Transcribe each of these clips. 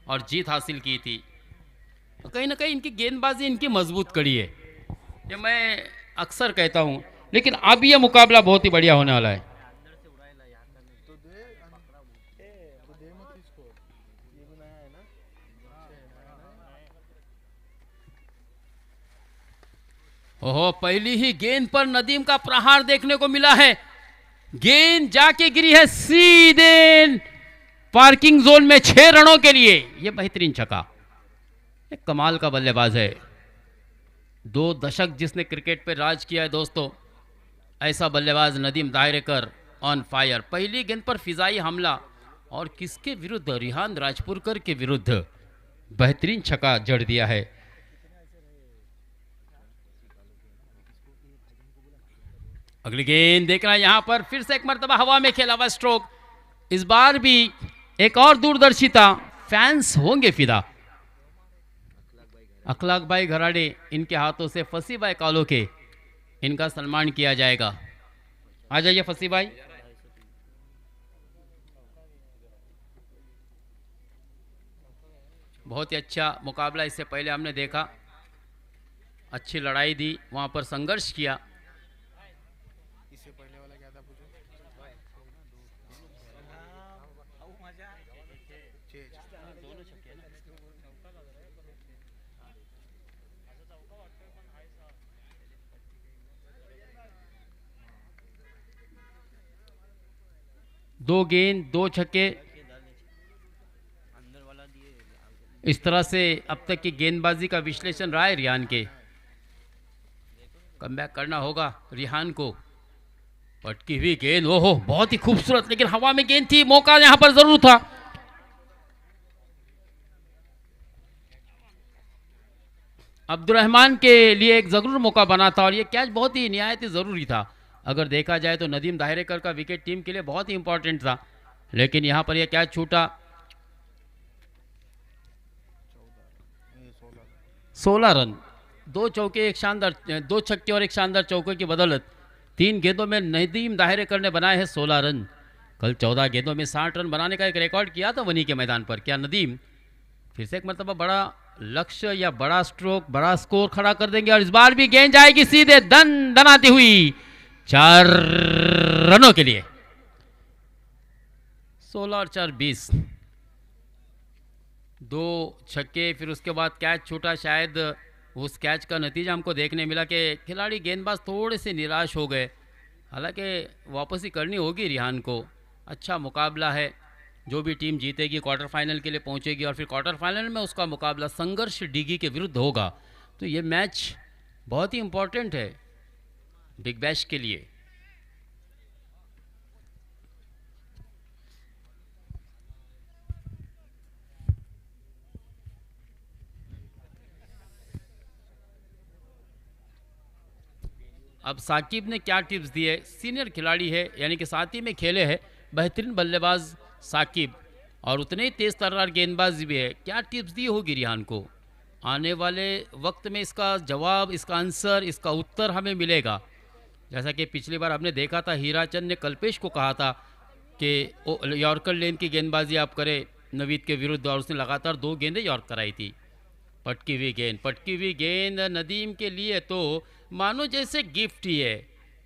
और जीत हासिल की थी। तो कहीं ना कहीं इनकी गेंदबाजी इनकी मजबूत कड़ी है, ये मैं अक्सर कहता हूँ। लेकिन अब ये मुकाबला बहुत ही बढ़िया होने वाला है। ओहो, पहली ही गेंद पर नदीम का प्रहार देखने को मिला है। गेंद जाके गिरी है सीधे पार्किंग जोन में 6 रनों के लिए। यह बेहतरीन छक्का, एक कमाल का बल्लेबाज है। 2 दशक जिसने क्रिकेट पे राज किया है दोस्तों, ऐसा बल्लेबाज नदीम दायरेकर ऑन फायर। पहली गेंद पर फिजाई हमला और किसके विरुद्ध? रिहान राजपुरकर के विरुद्ध बेहतरीन छक्का जड़ दिया है। अगली गेंद देखना, यहां पर फिर से एक मर्तबा हवा में खेला हुआ स्ट्रोक। इस बार भी एक और दूरदर्शिता, फैंस होंगे फिदा। अखलाक भाई घराड़े, इनके हाथों से फसी भाई कालो के इनका सम्मान किया जाएगा। आ जाइए फसी भाई। बहुत ही अच्छा मुकाबला इससे पहले हमने देखा, अच्छी लड़ाई दी, वहां पर संघर्ष किया। दो गेंद 2 छक्के, इस तरह से अब तक की गेंदबाजी का विश्लेषण रहा है रिहान के। कमबैक करना होगा रिहान को। पटकी हुई गेंद, ओहो बहुत ही खूबसूरत, लेकिन हवा में गेंद थी, मौका यहां पर जरूर था। अब्दुल रहमान के लिए एक जरूर मौका बना था और यह कैच बहुत ही निहायत ही जरूरी था। अगर देखा जाए तो नदीम दायरेकर का विकेट टीम के लिए बहुत ही इंपॉर्टेंट था, लेकिन यहां पर यह कैच छूटा। 16 रन, 2 चौके, एक शानदार 2 छक्के और एक शानदार चौके की बदौलत 3 गेंदों में नदीम दायरेकर ने बनाए हैं 16 रन। कल 14 गेंदों में 60 रन बनाने का एक रिकॉर्ड किया था वनी के मैदान पर। क्या नदीम फिर से एक मरतबा बड़ा लक्ष्य या बड़ा स्ट्रोक, बड़ा स्कोर खड़ा कर देंगे? और इस बार भी गेंद जाएगी सीधे दन दनाती हुई 4 रनों के लिए। 16 और 4 20, 2 छक्के, फिर उसके बाद कैच छूटा। शायद उस कैच का नतीजा हमको देखने मिला कि खिलाड़ी गेंदबाज थोड़े से निराश हो गए। हालांकि वापसी करनी होगी रिहान को। अच्छा मुकाबला है, जो भी टीम जीतेगी क्वार्टर फाइनल के लिए पहुंचेगी और फिर क्वार्टर फाइनल में उसका मुकाबला संघर्ष डीगी के विरुद्ध होगा। तो ये मैच बहुत ही इंपॉर्टेंट है बिग बैश के लिए। अब साकिब ने क्या टिप्स दिए? सीनियर खिलाड़ी है, यानी कि साथ ही में खेले हैं, बेहतरीन बल्लेबाज साकिब और उतने ही तेज तर्रार गेंदबाज भी है। क्या टिप्स दी होगी रिहान को? आने वाले वक्त में इसका जवाब, इसका आंसर, इसका उत्तर हमें मिलेगा। जैसा कि पिछली बार हमने देखा था, हीराचंद ने कल्पेश को कहा था कि यॉर्कर लेन की गेंदबाजी आप करें नवीद के विरुद्ध, और उसने लगातार 2 गेंदें यॉर्क कराई थी। पटकी हुई गेंद नदीम के लिए तो मानो जैसे गिफ्ट ही है।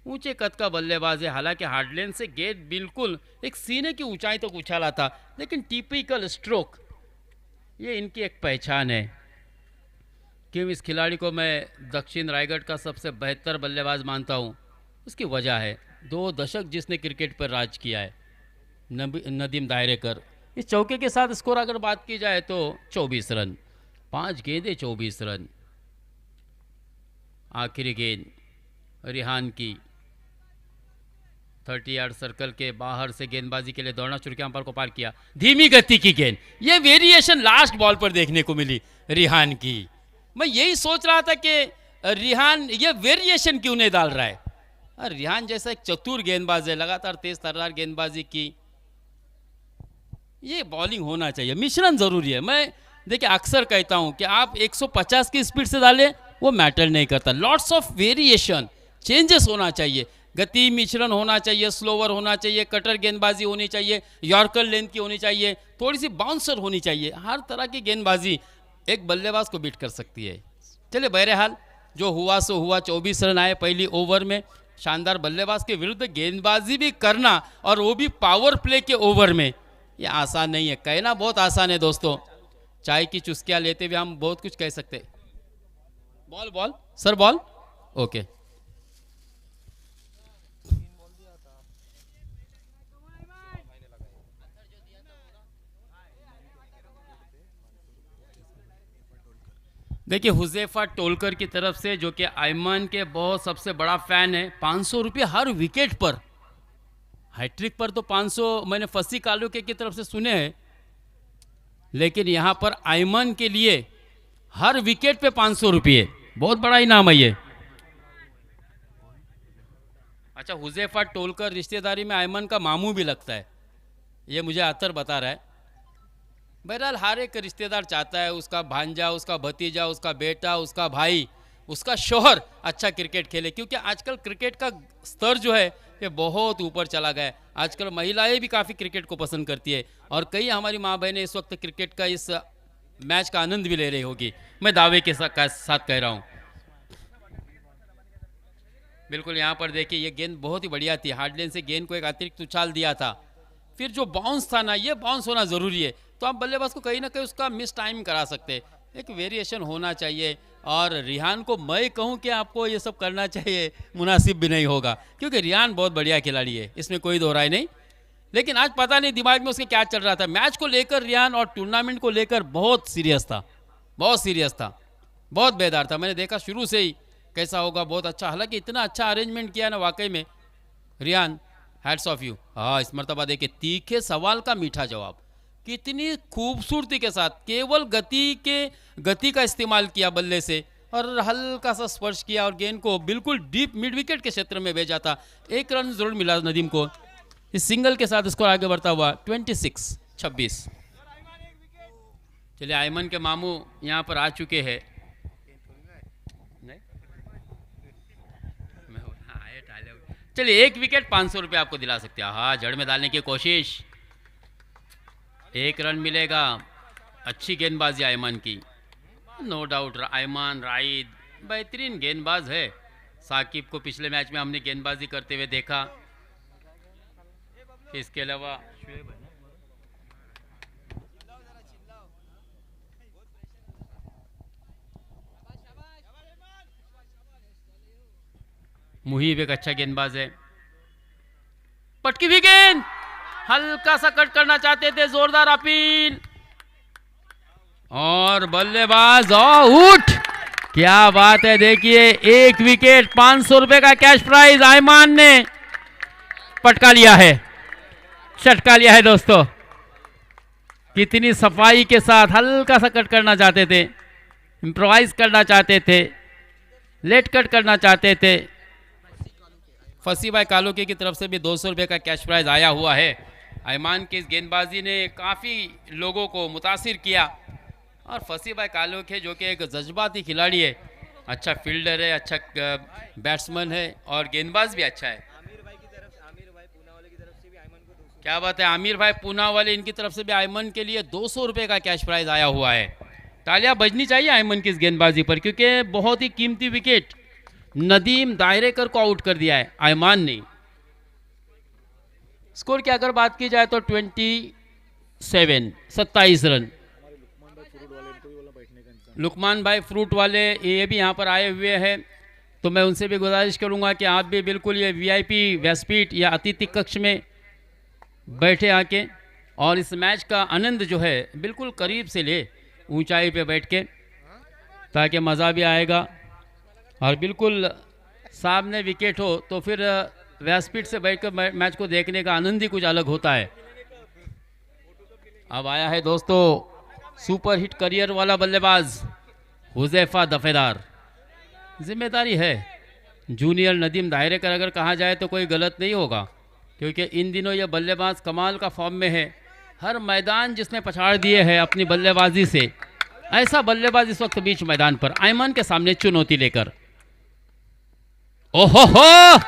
ऊंचे कद का बल्लेबाज है, हालांकि हार्डलैंड से गेंद बिल्कुल एक सीने की ऊंचाई तक उछाला था, लेकिन टिपिकल स्ट्रोक, ये इनकी एक पहचान है। क्यों इस खिलाड़ी को मैं दक्षिण रायगढ़ का सबसे बेहतर बल्लेबाज मानता हूँ? उसकी वजह है 2 दशक जिसने क्रिकेट पर राज किया है, नदीम दायरेकर। इस चौके के साथ स्कोर अगर बात की जाए तो 24 रन, 5 गेंदें 24 रन। आखिरी गेंद रिहान की 30 यार्ड सर्कल के बाहर से गेंदबाजी के लिए दौड़ना शुरू किया, अंपायर को पार किया। धीमी गति की गेंद, ये वेरिएशन लास्ट बॉल पर देखने को मिली रिहान की। मैं यही सोच रहा था कि रिहान ये वेरिएशन क्यों नहीं डाल रहा है। रिहान जैसा एक चतुर गेंदबाज है, लगातार तेज तर्रार गेंदबाजी की, ये बॉलिंग होना चाहिए, मिश्रण जरूरी है। मैं देखिए अक्सर कहता हूं कि आप 150 की स्पीड से डालें वो मैटर नहीं करता, लॉट्स ऑफ वेरिएशन, चेंजेस होना चाहिए। गति मिश्रण होना चाहिए, स्लोवर होना चाहिए, कटर गेंदबाजी होनी चाहिए, यॉर्कर लेंथ की होनी चाहिए, थोड़ी सी बाउंसर होनी चाहिए। हर तरह की गेंदबाजी एक बल्लेबाज को बीट कर सकती है। चलिए बहरहाल जो हुआ सो हुआ, 24 रन आए पहली ओवर में। शानदार बल्लेबाज के विरुद्ध गेंदबाजी भी करना और वो भी पावर प्ले के ओवर में, ये आसान नहीं है। कहना बहुत आसान है दोस्तों, चाय की चुस्कियाँ लेते हुए हम बहुत कुछ कह सकते। Ball ball sir, ball okay. देखिए हुज़ैफा टोलकर की तरफ से, जो कि आयमान के बहुत सबसे बड़ा फैन है, 500 रुपये हर विकेट पर। हैट्रिक पर तो 500 मैंने फसी कालुके की तरफ से सुने हैं, लेकिन यहाँ पर आयमान के लिए हर विकेट पे 500 रुपये, बहुत बड़ा इनाम है ये। अच्छा, हुज़ैफा टोलकर रिश्तेदारी में आयमान का मामू भी लगता है, ये मुझे अतर बता रहा है। बहरहाल हर एक रिश्तेदार चाहता है उसका भांजा, उसका भतीजा, उसका बेटा, उसका भाई, उसका शोहर अच्छा क्रिकेट खेले, क्योंकि आजकल क्रिकेट का स्तर जो है ये बहुत ऊपर चला गया है। आजकल महिलाएं भी काफ़ी क्रिकेट को पसंद करती है और कई हमारी माँ बहनें इस वक्त क्रिकेट का इस मैच का आनंद भी ले रही होगी, मैं दावे के साथ कह रहा हूँ। बिल्कुल, यहाँ पर देखिए ये गेंद बहुत ही बढ़िया थी, हार्डलैंड से गेंद को एक अतिरिक्त उछाल दिया था, फिर जो बाउंस था ना, ये बाउंस होना ज़रूरी है, तो आप बल्लेबाज को कहीं ना कहीं उसका मिस टाइम करा सकते हैं, एक वेरिएशन होना चाहिए। और रिहान को मैं कहूँ कि आपको ये सब करना चाहिए, मुनासिब भी नहीं होगा, क्योंकि रिहान बहुत बढ़िया खिलाड़ी है, इसमें कोई दो राय नहीं। लेकिन आज पता नहीं दिमाग में उसके क्या चल रहा था, मैच को लेकर रिहान और टूर्नामेंट को लेकर बहुत सीरियस था, बहुत सीरियस था, बहुत बेदार था। मैंने देखा शुरू से ही कैसा होगा, बहुत अच्छा, हालांकि इतना अच्छा अरेंजमेंट किया ना वाकई में रिहान, हैट्स ऑफ यू। हाँ, इस मरतबा देखिए तीखे सवाल का मीठा जवाब, कितनी खूबसूरती के साथ केवल गति का इस्तेमाल किया बल्ले से और हल्का सा स्पर्श किया और गेंद को बिल्कुल डीप मिड विकेट के क्षेत्र में भेजा था। 1 रन जरूर मिला नदीम को, इस सिंगल के साथ स्कोर आगे बढ़ता हुआ 26-26। चलिए आयमन के मामू यहाँ पर आ चुके हैं। चलिए 1 विकेट 500 रुपये आपको दिला सकते हैं। हाँ, जड़ में डालने की कोशिश, 1 रन मिलेगा। अच्छी गेंदबाजी आयमान की, नो डाउट। आयमान राइद बेहतरीन गेंदबाज है। साकिब को पिछले मैच में हमने गेंदबाजी करते हुए देखा, इसके अलावा मुहीब एक अच्छा गेंदबाज है। पटकी हुई गेंद, हल्का सा कट करना चाहते थे, जोरदार अपील और बल्लेबाज आउट। क्या बात है, देखिए 1 विकेट 500 रुपए का कैश प्राइज आयमान ने पटका लिया है, चटका लिया है दोस्तों। कितनी सफाई के साथ हल्का सा कट करना चाहते थे, इम्प्रोवाइज करना चाहते थे, लेट कट करना चाहते थे। फसी भाई कालुके की तरफ से भी 200 रुपये का कैश प्राइज आया हुआ है। आयमान की इस गेंदबाजी ने काफ़ी लोगों को मुतासिर किया और फसी भाई कालुके जो कि एक जज्बाती खिलाड़ी है, अच्छा फील्डर है, अच्छा बैट्समैन है और गेंदबाज भी अच्छा है। क्या बात है, आमिर भाई पूना वाले, इनकी तरफ से भी आयमन के लिए 200 रुपये का कैश प्राइज आया हुआ है। तालियां बजनी चाहिए आयमन की इस गेंदबाजी पर, क्योंकि बहुत ही कीमती विकेट नदीम दायरेकर को आउट कर दिया है आयमान ने। स्कोर की अगर बात की जाए तो 27 रन। लुकमान भाई फ्रूट वाले ये भी यहाँ पर आए हुए हैं, तो मैं उनसे भी गुजारिश करूँगा कि आप भी बिल्कुल ये VIP व्यासपीठ या अतिथि कक्ष में बैठे आके और इस मैच का आनंद जो है बिल्कुल करीब से ले, ऊंचाई पे बैठ के, ताकि मज़ा भी आएगा और बिल्कुल सामने विकेट हो तो फिर व्यासपीठ से बैठकर मैच को देखने का आनंद ही कुछ अलग होता है। अब आया है दोस्तों सुपर हिट करियर वाला बल्लेबाज हुज़ैफा दफेदार। जिम्मेदारी है, जूनियर नदीम दायरेकर अगर कहा जाए तो कोई गलत नहीं होगा, क्योंकि इन दिनों यह बल्लेबाज कमाल का फॉर्म में है। हर मैदान जिसने पछाड़ दिए है अपनी बल्लेबाजी से, ऐसा बल्लेबाज इस वक्त बीच मैदान पर आयमान के सामने चुनौती लेकर। ओहो हो,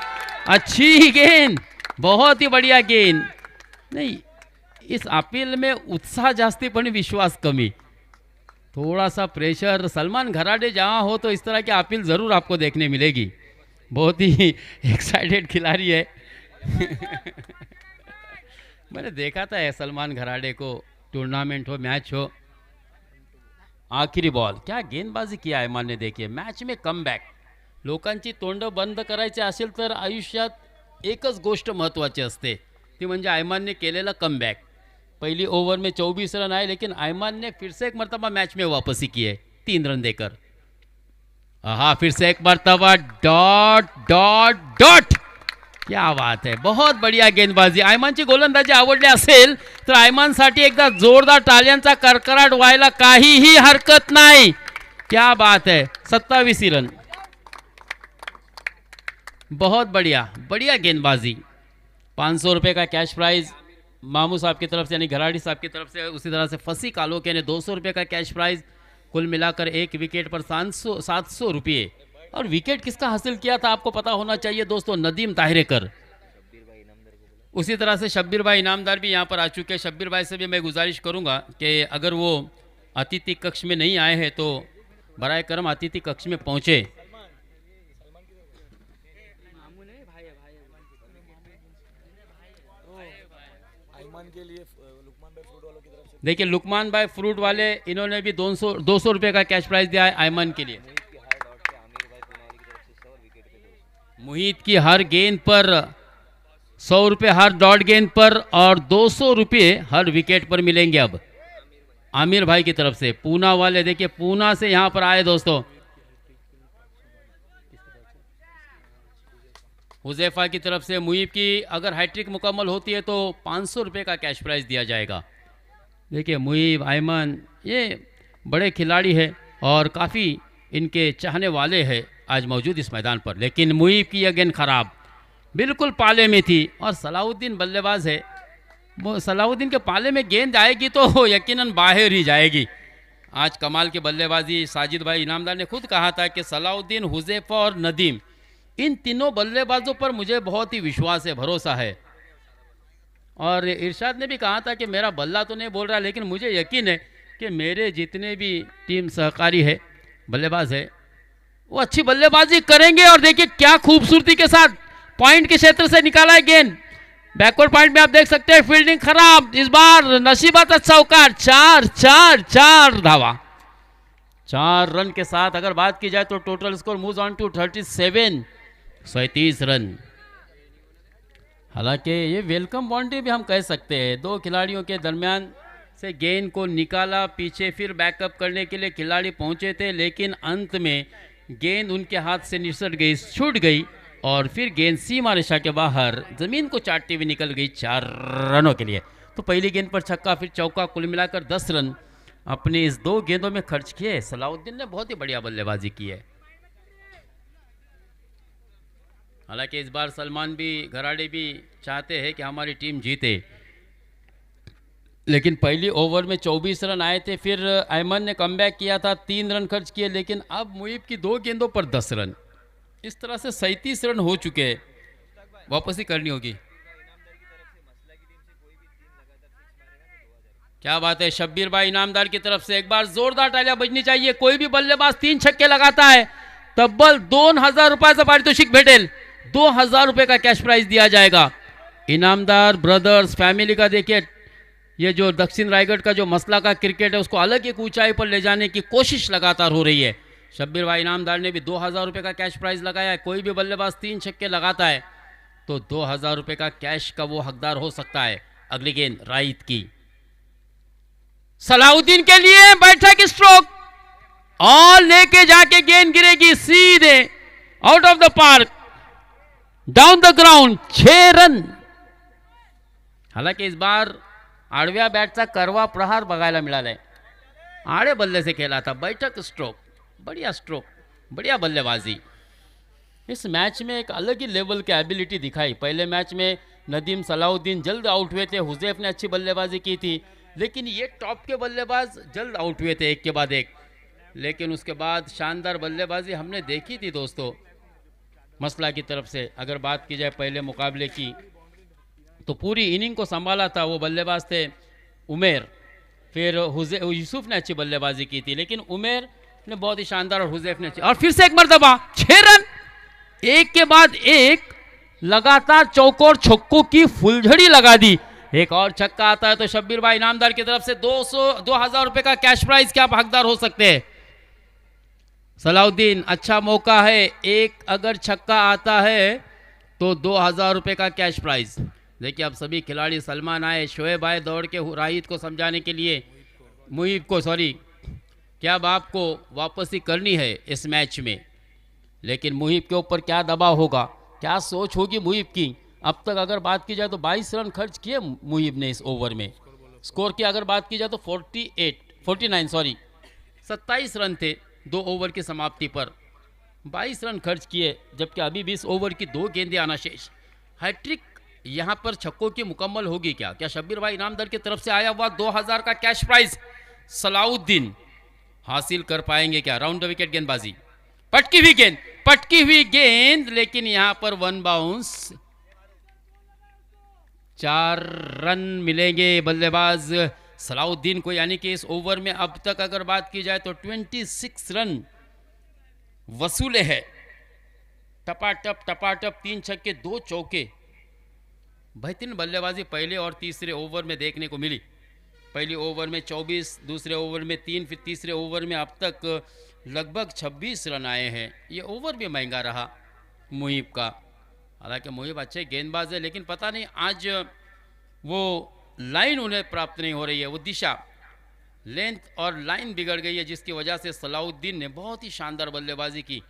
अच्छी गेंद, बहुत ही बढ़िया गेंद। नहीं, इस अपील में उत्साह जास्ती पण विश्वास कमी, थोड़ा सा प्रेशर। सलमान घराटे जहाँ हो तो इस तरह की अपील ज़रूर आपको देखने मिलेगी। बहुत ही एक्साइटेड खिलाड़ी है। मैंने देखा था सलमान घराटे को, टूर्नामेंट हो मैच हो। आखिरी बॉल, क्या गेंदबाजी किया ऐमान ने, देखिए मॅच में कमबॅक। लोकांची तोंड बंद करायची असेल तर आयुष्यात एकच गोष्ट महत्त्वाची असते, ती म्हणजे ऐमानने केलेला कमबॅक। पहली ओवर में 24 रन आए, लेकिन ऐमान ने फिर से एक मरतबा मैच में वापसी की है 3 रन देकर। हाँ, फिर से एक मरतबा डॉट डॉट डॉट, क्या बात है, बहुत बढ़िया गेंदबाजी। ऐमानची गोलंदाजी आवडली असेल तर ऐमानसाठी एकदा जोरदार टाळ्यांचा करकराट व्हायला काहीही हरकत नाही। क्या बात है, 27 रन, बहुत बढ़िया, बढ़िया गेंदबाजी। 500 रुपये का कैश प्राइज मामू साहब की तरफ से, यानी घराड़ी साहब की तरफ से। उसी तरह से फसी कालोके ने 200 रुपये का कैश प्राइज। कुल मिलाकर एक विकेट पर 700 रुपये। और विकेट किसका हासिल किया था आपको पता होना चाहिए दोस्तों, नदीम ताहिरेकर। उसी तरह से शब्बीर भाई इनामदार भी यहाँ पर आ चुके हैं। शब्बीर भाई से भी मैं गुजारिश करूँगा कि अगर वो अतिथि कक्ष में नहीं आए हैं तो बराए करम अतिथि कक्ष में पहुँचे। देखिए लुकमान भाई फ्रूट वाले, इन्होंने भी 200 रुपये का कैश प्राइज दिया है ऐमान के लिए। मुहित की हर गेंद पर 100 रुपये हर डॉट गेंद पर, और 200 रुपये हर विकेट पर मिलेंगे अब आमिर भाई की तरफ से। पूना वाले, देखिए पूना से यहाँ पर आए दोस्तों। हुजैफा की तरफ से मुहिब की अगर हैट्रिक मुकम्मल होती है तो 500 रुपये का कैश प्राइज दिया जाएगा। देखिए मुहिब, ऐमन, ये बड़े खिलाड़ी है और काफ़ी इनके चाहने वाले हैं आज मौजूद इस मैदान पर। लेकिन मुहिब की यह गेंद खराब, बिल्कुल पाले में थी, और सलाउद्दीन बल्लेबाज है। वो सलाउद्दीन के पाले में गेंद आएगी तो यकीनन बाहर ही जाएगी। आज कमाल की बल्लेबाजी। साजिद भाई इनामदार ने खुद कहा था कि सलाउद्दीन, हुजैफा और नदीम, इन तीनों बल्लेबाजों पर मुझे बहुत ही विश्वास है, भरोसा है। और इरशाद ने भी कहा था कि मेरा बल्ला तो नहीं बोल रहा, लेकिन मुझे यकीन है कि मेरे जितने भी टीम सहकारी है, बल्लेबाज है, वो अच्छी बल्लेबाजी करेंगे। और देखिए क्या खूबसूरती के साथ पॉइंट के क्षेत्र से निकाला है गेंद। बैकवर्ड पॉइंट में आप देख सकते हैं, फील्डिंग खराब। इस बार नसीबात चौकार, 4 धावा, 4 रन के साथ अगर बात की जाए तो total score moves on to 37 run. हालांकि ये वेलकम बाउंड्री भी हम कह सकते हैं। दो खिलाड़ियों के दरमियान से गेंद को निकाला, पीछे फिर बैकअप करने के लिए खिलाड़ी पहुंचे थे, लेकिन अंत में गेंद उनके हाथ से निसट गई, छूट गई, और फिर गेंद सीमा रेखा के बाहर ज़मीन को चाटती हुई निकल गई 4 रनों के लिए। तो पहली गेंद पर छक्का, फिर चौका, कुल मिलाकर 10 रन अपने इस 2 गेंदों में खर्च किए। सलाउद्दीन ने बहुत ही बढ़िया बल्लेबाजी की है। हालांकि इस बार सलमान भी, घराड़े भी चाहते हैं कि हमारी टीम जीते, लेकिन पहली ओवर में 24 रन आए थे। फिर ऐमन ने कमबैक किया था, 3 रन खर्च किए, लेकिन अब मुहिब की 2 गेंदों पर 10 रन। इस तरह से 37 रन हो चुके हैं। वापसी करनी होगी। क्या बात है, शब्बीर भाई इनामदार की तरफ से एक बार जोरदार तालियां बजनी चाहिए। कोई भी बल्लेबाज 3 छक्के लगाता है, तब्बल 2000 रुपयाचं पारितोषिक भेटेल। 2000 रुपये का कैश प्राइज दिया जाएगा। इनामदार ब्रदर्स फैमिली का देखिए, ये जो दक्षिण रायगढ़ का जो मसला का क्रिकेट है, उसको अलग एक ऊंचाई पर ले जाने की कोशिश लगातार हो रही है। शब्बीर भाई इनामदार ने भी 2000 रुपये का कैश प्राइज लगाया है। कोई भी बल्लेबाज 3 छक्के लगाता है तो 2000 रुपये का कैश का वो हकदार हो सकता है। अगली गेंद राइट की, सलाउद्दीन के लिए बैठक स्ट्रोक, और लेके जाके गेंद गिरेगी सीधे out of the park, down the ground, 6 run. हालांकि इस बार आडव्या बॅटचा करवा प्रहार बघायला मिळालाय। आड़े बल्ले से खेला था, बैठक स्ट्रोक, बढ़िया स्ट्रोक, बढ़िया बल्लेबाजी। इस मैच में एक अलग ही लेवल की एबिलिटी दिखाई। पहले मैच में नदीम, सलाउद्दीन जल्द आउट हुए थे, हुजैफ ने अच्छी बल्लेबाजी की थी, लेकिन ये टॉप के बल्लेबाज जल्द आउट हुए थे एक के बाद एक। लेकिन उसके बाद शानदार बल्लेबाजी हमने देखी थी दोस्तों। मसला की तरफ से अगर बात की जाए पहले मुकाबले की, तो पूरी इनिंग को संभाला था वो बल्लेबाज थे उमेर। फिर यूसुफ ने अच्छी बल्लेबाजी की थी, लेकिन उमेर ने बहुत ही शानदार और हुजैफ ने अच्छी, और फिर से एक मरतबा 6 रन, एक के बाद एक लगातार चौकों और छक्कों की फुलझड़ी लगा दी। एक और छक्का आता है तो शब्बीर भाई इनामदार की तरफ से 2000 रुपए का कैश प्राइज के आप हकदार हो सकते हैं। सलाउद्दीन अच्छा मौका है, एक अगर छक्का आता है तो 2000 रुपए का कैश प्राइज। देखिए अब सभी खिलाड़ी सलमान आए, शोएब आए दौड़ के राहित को समझाने के लिए, मुहिब को सॉरी क्या अब आपको वापसी करनी है इस मैच में, लेकिन मुहिब के ऊपर क्या दबाव होगा, क्या सोच होगी मुहिब की। अब तक अगर बात की जाए तो 22 रन खर्च किए मुहिब ने इस ओवर में। स्कोर की अगर बात की जाए तो 27 रन थे 2 ओवर की समाप्ति पर, 22 रन खर्च किए, जबकि अभी 20 ओवर की 2 गेंदें आना शेष। हैट्रिक यहां पर छक्कों की मुकम्मल होगी क्या? क्या शब्बीर भाई इनामदार की तरफ से आया हुआ 2000 का कैश प्राइज सलाउद्दीन हासिल कर पाएंगे क्या? राउंड द विकेट गेंदबाजी, पटकी हुई गेंद, लेकिन यहां पर 1 बाउंस। 4 रन मिलेंगे बल्लेबाज सलाउद्दीन को, यानी कि इस ओवर में अब तक अगर बात की जाए तो 26 रन वसूले हैं। टपाटप 3 छक्के 2 चौके। बेहतरीन बल्लेबाजी पहले और तीसरे ओवर में देखने को मिली। पहले ओवर में 24, दूसरे ओवर में 3, फिर तीसरे ओवर में अब तक लगभग 26 रन आए हैं। ये ओवर भी महंगा रहा मुहिब का। हालांकि मुहिब अच्छे गेंदबाज है, लेकिन पता नहीं आज वो लाइन उन्हें प्राप्त नहीं हो रही है, वो दिशा, लेंथ और लाइन बिगड़ गई है, जिसकी वजह से सलाउद्दीन ने बहुत ही शानदार बल्लेबाजी की।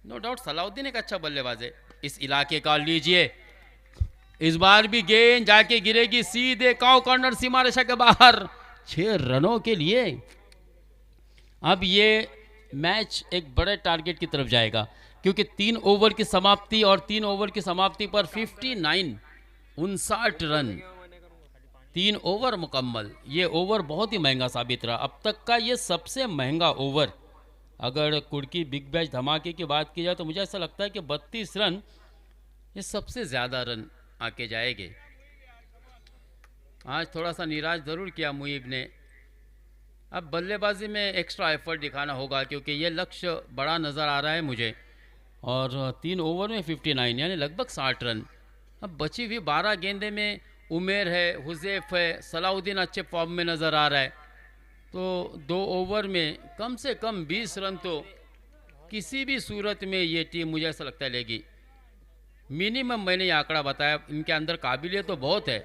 नो डाउट सलाउद्दीन एक अच्छा बल्लेबाज है इस इलाके का। लीजिए इस बार भी गेंद जाके गिरेगी सीधे काउ कॉर्नर, सीमा रेखा के बाहर, 6 रनों के लिए। अब ये मैच एक बड़े टारगेट की तरफ जाएगा, क्योंकि 3 ओवर की समाप्ति और 3 ओवर की समाप्ति पर 59 रन, 3 ओवर मुकम्मल। ये ओवर बहुत ही महंगा साबित रहा, अब तक का ये सबसे महंगा ओवर। अगर कुर्की बिग बैश धमाके की बात की जाए तो मुझे ऐसा लगता है कि 32 रन ये सबसे ज़्यादा रन आके जाएंगे। आज थोड़ा सा निराश ज़रूर किया मुहिब ने। अब बल्लेबाजी में एक्स्ट्रा एफर्ट दिखाना होगा, क्योंकि ये लक्ष्य बड़ा नज़र आ रहा है मुझे। और 3 ओवर में 59 यानी लगभग 60 रन। अब बची हुई 12 गेंदे में उमेर है, हुजैफ है, सलाउद्दीन अच्छे फॉर्म में नज़र आ रहा है, तो 2 ओवर में कम से कम 20 रन तो किसी भी सूरत में ये टीम मुझे ऐसा लगता है लेगी। मिनिमम मैंने ये आंकड़ा बताया, इनके अंदर काबिलियत तो बहुत है,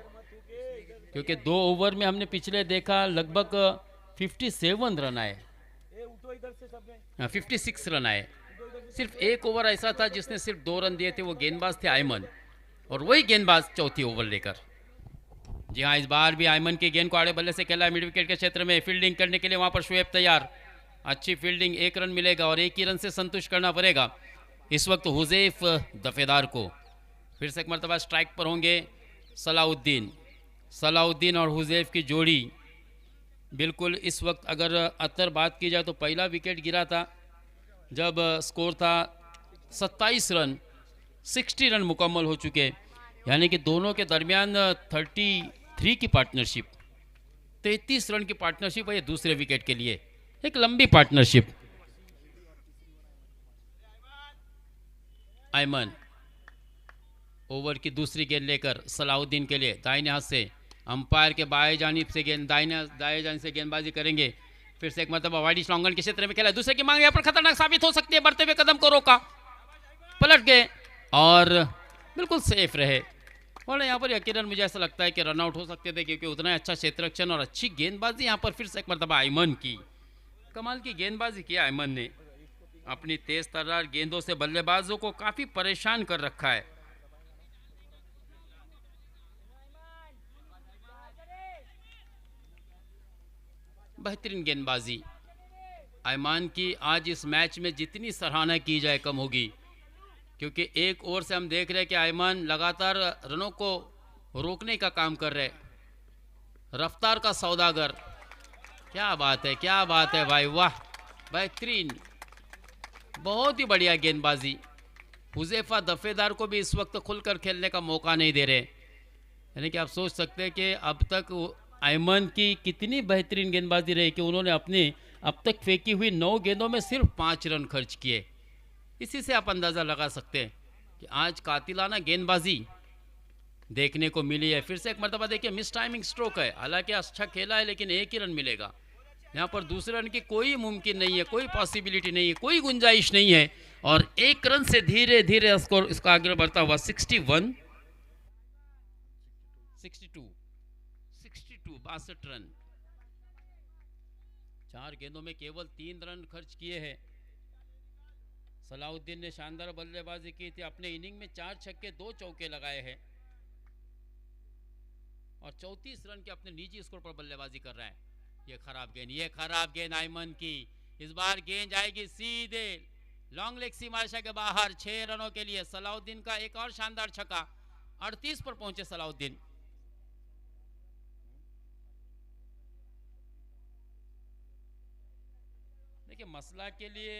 क्योंकि 2 ओवर में हमने पिछले देखा लगभग 57 रन आए, 56 रन आए। सिर्फ एक ओवर ऐसा था जिसने सिर्फ 2 रन दिए थे, वो गेंदबाज थे आयमन, और वही गेंदबाज चौथी ओवर लेकर। जी हाँ, इस बार भी आयमन की गेंद को आड़े बल्ले से खेला मिड विकेट के क्षेत्र में, फील्डिंग करने के लिए वहां पर शोएब तैयार। अच्छी फील्डिंग, 1 रन मिलेगा और 1 ही रन से संतुष्ट करना पड़ेगा इस वक्त हुजैफ दफेदार को। फिर से एक मरतबा स्ट्राइक पर होंगे सलाउद्दीन और हुजैफ की जोड़ी। बिल्कुल इस वक्त अगर अतर बात की जाए तो पहला विकेट गिरा था जब स्कोर था 27 रन, 60 रन मुकम्मल हो चुके, यानी कि दोनों के दरमियान 33 की पार्टनरशिप, 33 रन की पार्टनरशिप है ये दूसरे विकेट के लिए, एक लंबी पार्टनरशिप। आयमन ओवर की दूसरी गेंद लेकर सलाउद्दीन के लिए दाहिने हाथ से, अंपायर के बाएं जानिब से गेंद दाएं जानिब से गेंदबाजी करेंगे। फिर से एक मरतबा वाइड लॉन्गन के क्षेत्र में खेला, दूसरे की मांग यहाँ पर खतरनाक साबित हो सकती है, बढ़ते हुए कदम को रोका, पलट गए और बिल्कुल सेफ रहे। और यहाँ पर यकीनन मुझे ऐसा लगता है कि रनआउट हो सकते थे, क्योंकि उतना अच्छा क्षेत्ररक्षण और अच्छी गेंदबाजी यहाँ पर फिर से एक मरतबा आयमन की, कमाल की गेंदबाजी की आयमन ने। अपनी तेज तर्रार गेंदों से बल्लेबाजों को काफी परेशान कर रखा है। बेहतरीन गेंदबाजी आयमान की। आज इस मैच में जितनी सराहना की जाए कम होगी, क्योंकि एक ओवर से हम देख रहे हैं कि आयमान लगातार रनों को रोकने का काम कर रहे, रफ्तार का सौदागर। क्या बात है, क्या बात है भाई, वाह, बेहतरीन, बहुत ही बढ़िया गेंदबाजी। हुज़ैफा दफ़ेदार को भी इस वक्त खुलकर खेलने का मौका नहीं दे रहे। यानी कि आप सोच सकते हैं कि अब तक अयमन की कितनी बेहतरीन गेंदबाजी रही कि उन्होंने अपनी अब तक फेंकी हुई 9 गेंदों में सिर्फ 5 रन खर्च किए। इसी से आप अंदाज़ा लगा सकते हैं कि आज कातिलाना गेंदबाजी देखने को मिली है। फिर से एक मरतबा देखिए मिस टाइमिंग स्ट्रोक है, हालांकि अच्छा खेला है लेकिन एक ही रन मिलेगा। यहाँ पर दूसरे रन की कोई मुमकिन नहीं है, कोई पॉसिबिलिटी नहीं है, कोई गुंजाइश नहीं है। और एक रन से धीरे धीरे स्कोर इसका आगे बढ़ता हुआ 61 62 62 रन। 4 गेंदों में केवल 3 रन खर्च किए हैं। सलाउद्दीन ने शानदार बल्लेबाजी की थी, अपने इनिंग में 4 छक्के 2 चौके लगाए हैं और 34 रन के अपने निजी स्कोर पर बल्लेबाजी कर रहा है। ये खराब गेंद अयमन की। इस बार गेंद जाएगी सीधे लॉन्ग लेग सीमारेखा के बाहर 6 रनों के लिए। सलाउद्दीन का एक और शानदार छक्का। 38 पर पहुंचे सलाउद्दीन। देखिए मसला के लिए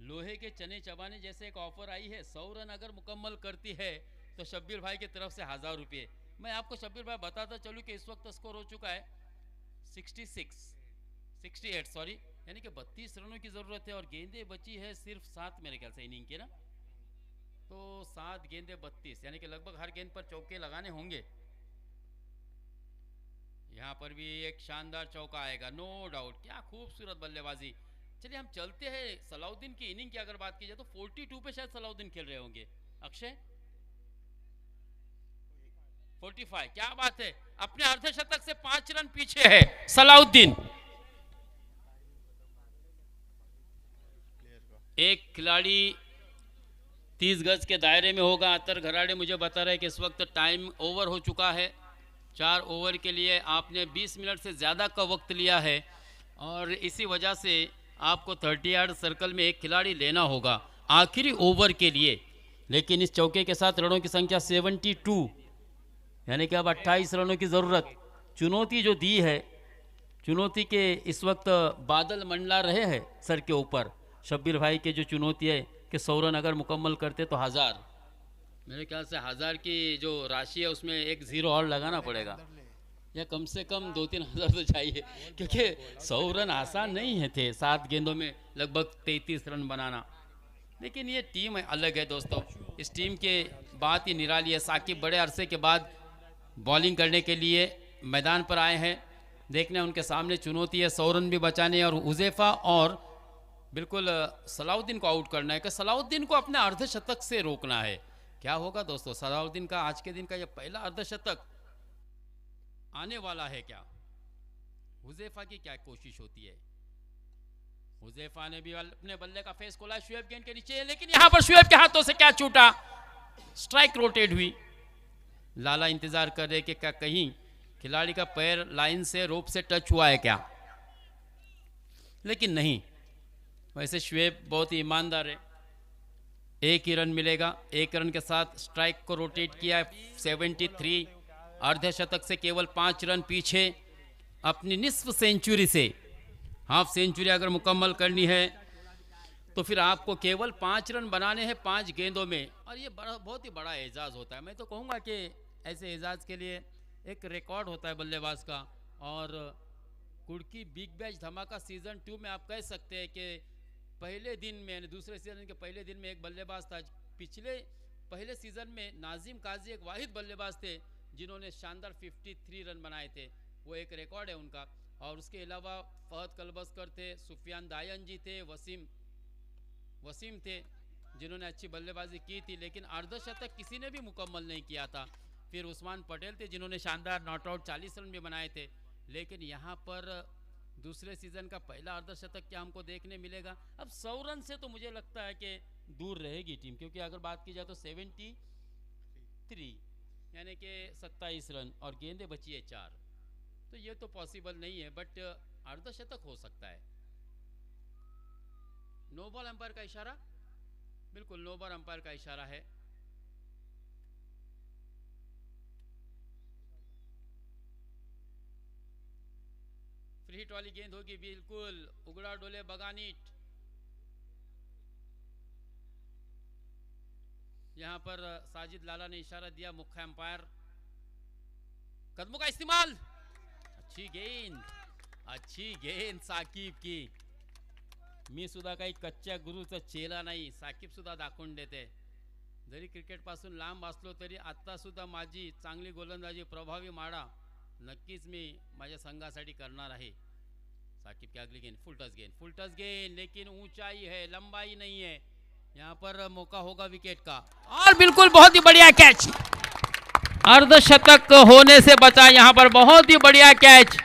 लोहे के चने चबाने जैसे एक ऑफर आई है। 100 रन अगर मुकम्मल करती है तो शब्बीर भाई की तरफ से 1000 रुपये। मैं आपको शब्बीर भाई बताता चलूँ कि इस वक्त स्कोर हो चुका है 68 सॉरी, यानी कि 32 रनों की ज़रूरत है और गेंदें बची है सिर्फ 7 मेरे ख्याल से इनिंग के ना। तो 7 गेंदें 32, यानी कि लगभग हर गेंद पर चौके लगाने होंगे। यहाँ पर भी एक शानदार चौका आएगा नो डाउट। क्या खूबसूरत बल्लेबाजी। चलिए हम चलते हैं सलाउद्दीन की इनिंग की अगर बात की जाए तो 42 पे शायद सलाउद्दीन खेल रहे होंगे। अक्षय 45, क्या बात है। अपने अर्धशतक से 5 रन पीछे है सलाउद्दीन। एक खिलाड़ी 30 गज के दायरे में होगा। अतर घराड़े मुझे बता रहे कि इस वक्त टाइम ओवर हो चुका है। 4 ओवर के लिए आपने 20 मिनट से ज़्यादा का वक्त लिया है और इसी वजह से आपको 30 यार्ड सर्कल में एक खिलाड़ी लेना होगा आखिरी ओवर के लिए। लेकिन इस चौके के साथ रनों की संख्या 72, यानी कि अब 28 रनों की ज़रूरत। चुनौती जो दी है, चुनौती के इस वक्त बादल मंडला रहे हैं सर के ऊपर। शब्बीर भाई के जो चुनौती है कि 100 रन अगर मुकम्मल करते तो 1000, मेरे ख्याल से 1000 की जो राशि है उसमें एक ज़ीरो और लगाना पड़ेगा या कम से कम 2-3 हज़ार तो चाहिए, क्योंकि 100 रन आसान नहीं है थे 7 गेंदों में लगभग 33 रन बनाना। लेकिन ये टीम अलग है दोस्तों, इस टीम के बात ही निराली है। साकिब बड़े अरसे के बाद बॉलिंग करने के लिए मैदान पर आए हैं। देखने उनके सामने चुनौती है 100 रन भी बचाने और हुज़ैफा और बिल्कुल सलाउद्दीन को आउट करना है कि सलाउद्दीन को अपने अर्धशतक से रोकना है। क्या होगा दोस्तों, सलाउद्दीन का आज के दिन का यह पहला अर्धशतक आने वाला है क्या? हुज़ैफा की क्या कोशिश होती है? हुज़ैफा ने भी अपने बल्ले का फेस खोला शुएब गेंद के नीचे, लेकिन यहां पर शुएब के हाथों से क्या छूटा, स्ट्राइक रोटेट हुई। लाला इंतजार कर रहे कि क्या कहीं खिलाड़ी का पैर लाइन से रोप से टच हुआ है क्या, लेकिन नहीं। वैसे शुएब बहुत ही ईमानदार है। एक ही रन मिलेगा। एक रन के साथ स्ट्राइक को रोटेट किया है 73। अर्धशतक से केवल 5 रन पीछे। अपनी निस्फ सेंचुरी से हाफ सेंचुरी अगर मुकम्मल करनी है तो फिर आपको केवल 5 रन बनाने हैं 5 गेंदों में, और ये बहुत ही बड़ा एजाज़ होता है। मैं तो कहूँगा कि ऐसे एजाज़ के लिए एक रिकॉर्ड होता है बल्लेबाज का। और कुर्की बिग बैच धमाका सीज़न 2 में आप कह सकते हैं कि पहले दिन में, यानी दूसरे सीज़न के पहले दिन में एक बल्लेबाज था। पिछले पहले सीज़न में नाजिम काजी एक वाहिद बल्लेबाज थे जिन्होंने शानदार 53 रन बनाए थे, वो एक रिकॉर्ड है उनका। और उसके अलावा फहद कलबस्कर थे, सुफियान दायन जी थे, वसीम थे जिन्होंने अच्छी बल्लेबाजी की थी, लेकिन अर्धशतक किसी ने भी मुकम्मल नहीं किया था। फिर उस्मान पटेल थे जिन्होंने शानदार नॉट आउट 40 रन भी बनाए थे। लेकिन यहाँ पर दूसरे सीज़न का पहला अर्धशतक क्या हमको देखने मिलेगा? अब 100 रन से तो मुझे लगता है कि दूर रहेगी टीम, क्योंकि अगर बात की जाए तो 73 यानी कि 27 रन और गेंदें बची है 4, तो ये तो पॉसिबल नहीं है, बट अर्धशतक हो सकता है। नो बॉल अंपायर का इशारा, बिल्कुल नो बॉल अंपायर का इशारा है। फ्री हिट वाली गेंद होगी, बिल्कुल उगड़ा डोले बगानीट। यहाँ पर साजिद लाला ने इशारा दिया, मुख्य अंपायर। कदमों का इस्तेमाल, अच्छी गेंद, अच्छी गेंद साकिब की। मी सुद्धा काही कच्च्या गुरुचा चेला नाही, साकिब सुद्धा दाखवून देते. जरी क्रिकेट पासून लांब असलो तरी आता सुद्धा माझी चांगली गोलंदाजी, प्रभावी माडा नक्कीच मी माझ्या संघासाठी करणार आहे. साकिब की अगली गेंद, फुल टच गेंद, लेकिन ऊंचाई है, लंबाई नहीं है. यहाँ पर मौका होगा विकेट का, और बिल्कुल बहुत ही बढ़िया कैच, अर्धशतक होने से बचा यहाँ पर, बहुत ही बढ़िया कैच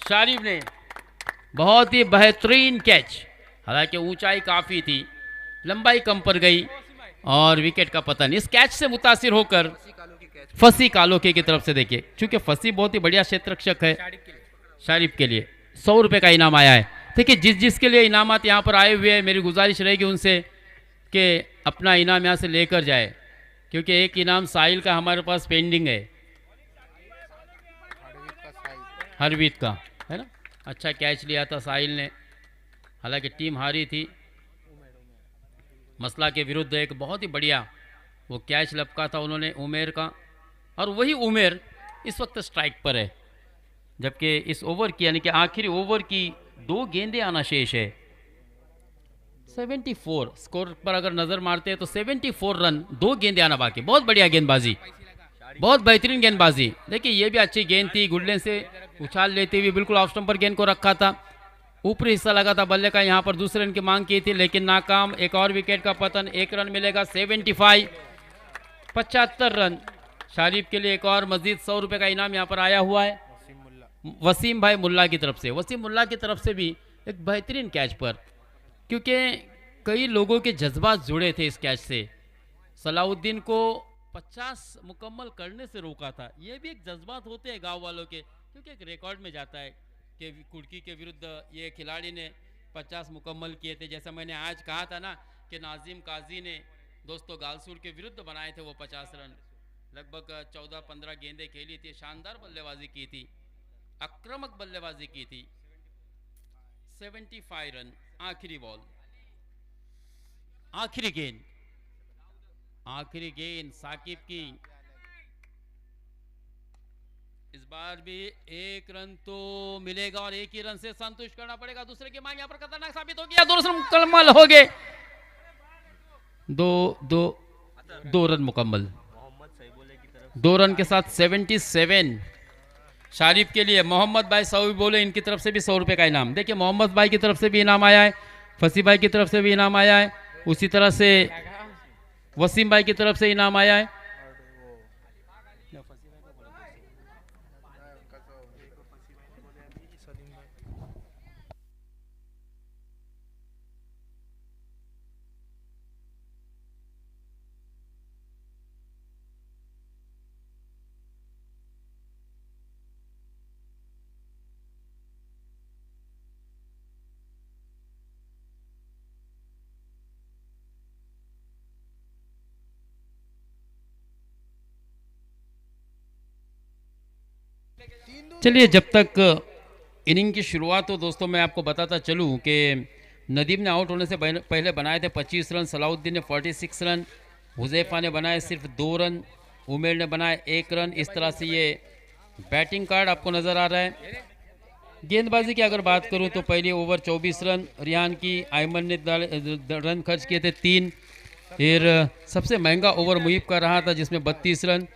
शारिफ ने, बहुत ही बेहतरीन कैच. हालांकि ऊंचाई काफ़ी थी, लंबाई कम पर गई और विकेट का पतन. इस कैच से मुतासिर होकर फसी कालोके की तरफ से, देखिए चूंकि फसी बहुत ही बढ़िया क्षेत्ररक्षक है, शारिफ के लिए 100 रुपये का इनाम आया है. देखिए जिसके लिए इनामात यहाँ पर आए हुए हैं, मेरी गुजारिश रहेगी उनसे कि अपना इनाम यहाँ से लेकर जाए, क्योंकि एक इनाम साहिल का हमारे पास पेंडिंग है, हरवीत का, है ना. अच्छा कैच लिया था साहिल ने, हालांकि टीम हारी थी. मसला के विरुद्ध एक बहुत ही बढ़िया वो कैच लपका था उन्होंने उमेर का, और वही उमेर इस वक्त स्ट्राइक पर है, जबकि इस ओवर की यानी कि आखिरी ओवर की 2 गेंदें आना शेष है. 74 स्कोर पर अगर नज़र मारते हैं तो 74 रन, 2 गेंदें आना बाकी. बहुत बढ़िया गेंदबाजी, बहुत बेहतरीन गेंदबाजी. देखिए ये भी अच्छी गेंद थी, गुल्ले से उछाल लेती हुई बिल्कुल ऑफ स्टंप पर गेंद को रखा था, ऊपरी हिस्सा लगा था बल्ले का. यहाँ पर दूसरे रन की मांग की थी लेकिन नाकाम. एक और विकेट का पतन, 1 रन मिलेगा. 75, 75 रन शारिफ के लिए. एक और मजीद 100 रुपये का इनाम यहाँ पर आया हुआ है वसीम भाई मुल्ला की तरफ से. वसीम मुल्ला की तरफ से भी एक बेहतरीन कैच पर, क्योंकि कई लोगों के जज्बात जुड़े थे इस कैच से. सलाउद्दीन को 50 मुकम्मल करने से रोका था. ये भी एक जज्बात होते हैं गांव वालों के, क्योंकि एक रिकॉर्ड में जाता है कि कुर्की के विरुद्ध ये खिलाड़ी ने 50 मुकम्मल किए थे. जैसा मैंने आज कहा था ना कि नाजिम काजी ने दोस्तों गालसूर के विरुद्ध बनाए थे वो 50 रन. लगभग 14-15 गेंदें खेली थी, शानदार बल्लेबाजी की थी, आक्रामक बल्लेबाजी की थी. 75 रन. आखिरी बॉल, आखिरी गेंद, आखिरी गेंद साकिब की. इस बार भी 1 रन तो मिलेगा और 1 ही रन से संतुष्ट करना पड़ेगा. दूसरे की मांग यहाँ पर खतरनाक साबित हो गया. 2 रन मुकम्मल हो गए, 2 रन मुकम्मल. 2 रन के साथ 77 शारिफ के लिए. मोहम्मद भाई सऊदी बोले, इनकी तरफ से भी 100 रुपये का इनाम. देखिए मोहम्मद भाई की तरफ से भी इनाम आया है, फसी भाई की तरफ से भी इनाम आया है, उसी तरह से वसीम भाई की तरफ से इनाम आया है. चलिए जब तक इनिंग की शुरुआत हो दोस्तों, मैं आपको बताता चलूं कि नदीम ने आउट होने से पहले बनाए थे 25 रन, सलाउद्दीन ने 46 रन, हुजैफा ने बनाए सिर्फ 2 रन, उमेर ने बनाए 1 रन. इस तरह से ये बैटिंग कार्ड आपको नज़र आ रहा है. गेंदबाजी की अगर बात करूं तो पहले ओवर 24 रन रिहान की, आयमन ने रन खर्च किए थे 3. फिर सबसे महंगा ओवर मुहीब का रहा था जिसमें 32 रन.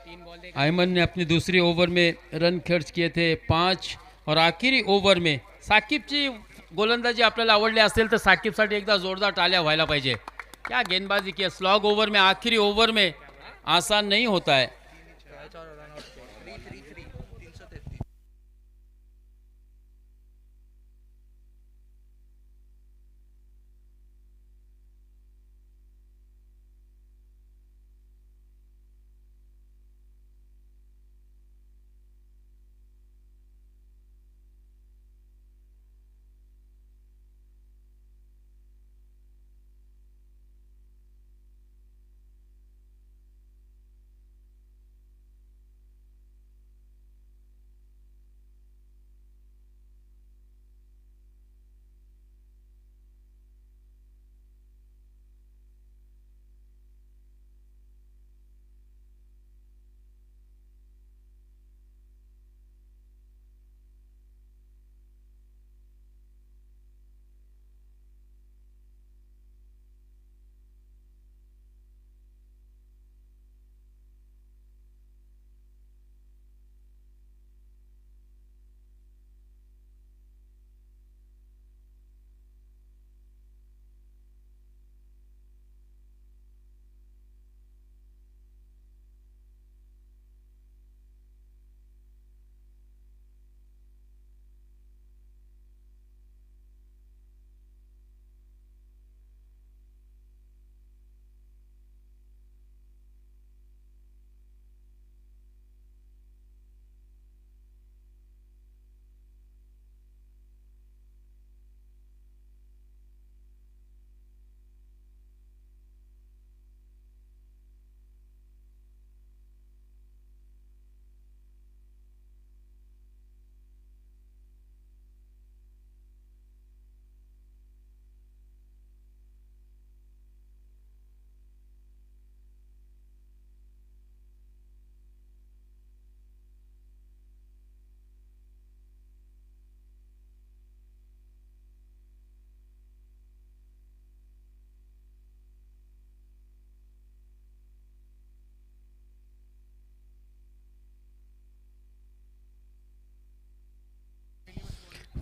आयमन ने अपनी दूसरी ओवर में रन खर्च किए थे 5. और आखिरी ओवर में साकिबची गोलंदाजी आपल्याला आवडली असेल तर साकिबसाठी एकदा जोरदार टाळ्या व्हायला पाहिजे. क्या गेंदबाजी की, स्लॉग ओवर में, आखिरी ओवर में आसान नहीं होता है.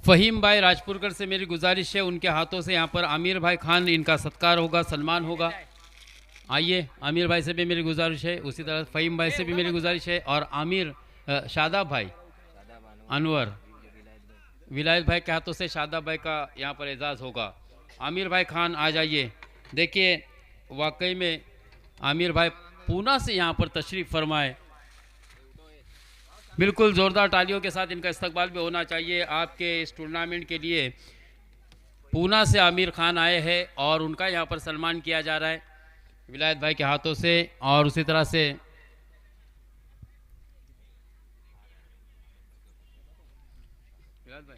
फ़हीम भाई राजपुरकर से मेरी गुजारिश है, उनके हाथों से यहाँ पर आमिर भाई खान इनका सत्कार होगा, सम्मान होगा। आइए, आमिर भाई से भी मेरी गुजारिश है, उसी तरह फ़हीम भाई से भी मेरी गुजारिश है, और आमिर शादाब भाई अनवर विलायत भाई के हाथों से शादाब भाई का यहाँ पर एजाज़ होगा। आमिर भाई खान आ जाइए। देखिए, वाकई में आमिर भाई पूना से यहाँ पर तशरीफ़ फरमाए। बिल्कुल ज़ोरदार तालियों के साथ इनका इस्तकबाल भी होना चाहिए। आपके इस टूर्नामेंट के लिए पूना से आमिर खान आए हैं और उनका यहाँ पर सम्मान किया जा रहा है विलायत भाई के हाथों से। और उसी तरह से विलायत भाई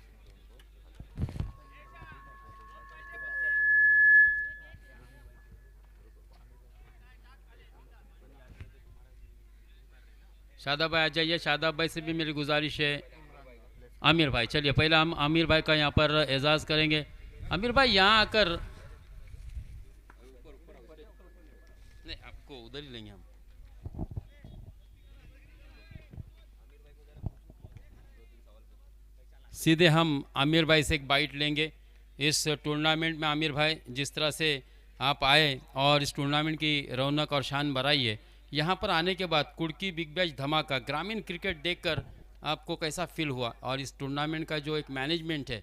शादाब भाई आ जाइए। शादाब भाई से भी मेरी गुजारिश है। आमिर भाई, चलिए पहले हम आमिर भाई का यहाँ पर एजाज़ करेंगे। आमिर भाई यहाँ आकर, नहीं आपको उधर ही लेंगे हम। सीधे हम आमिर भाई से एक बाइट लेंगे। इस टूर्नामेंट में आमिर भाई, जिस तरह से आप आए और इस टूर्नामेंट की रौनक और शान बढ़ाई है, यहाँ पर आने के बाद कुड़की बिग बैश धमाका ग्रामीण क्रिकेट देखकर आपको कैसा फील हुआ? और इस टूर्नामेंट का जो एक मैनेजमेंट है,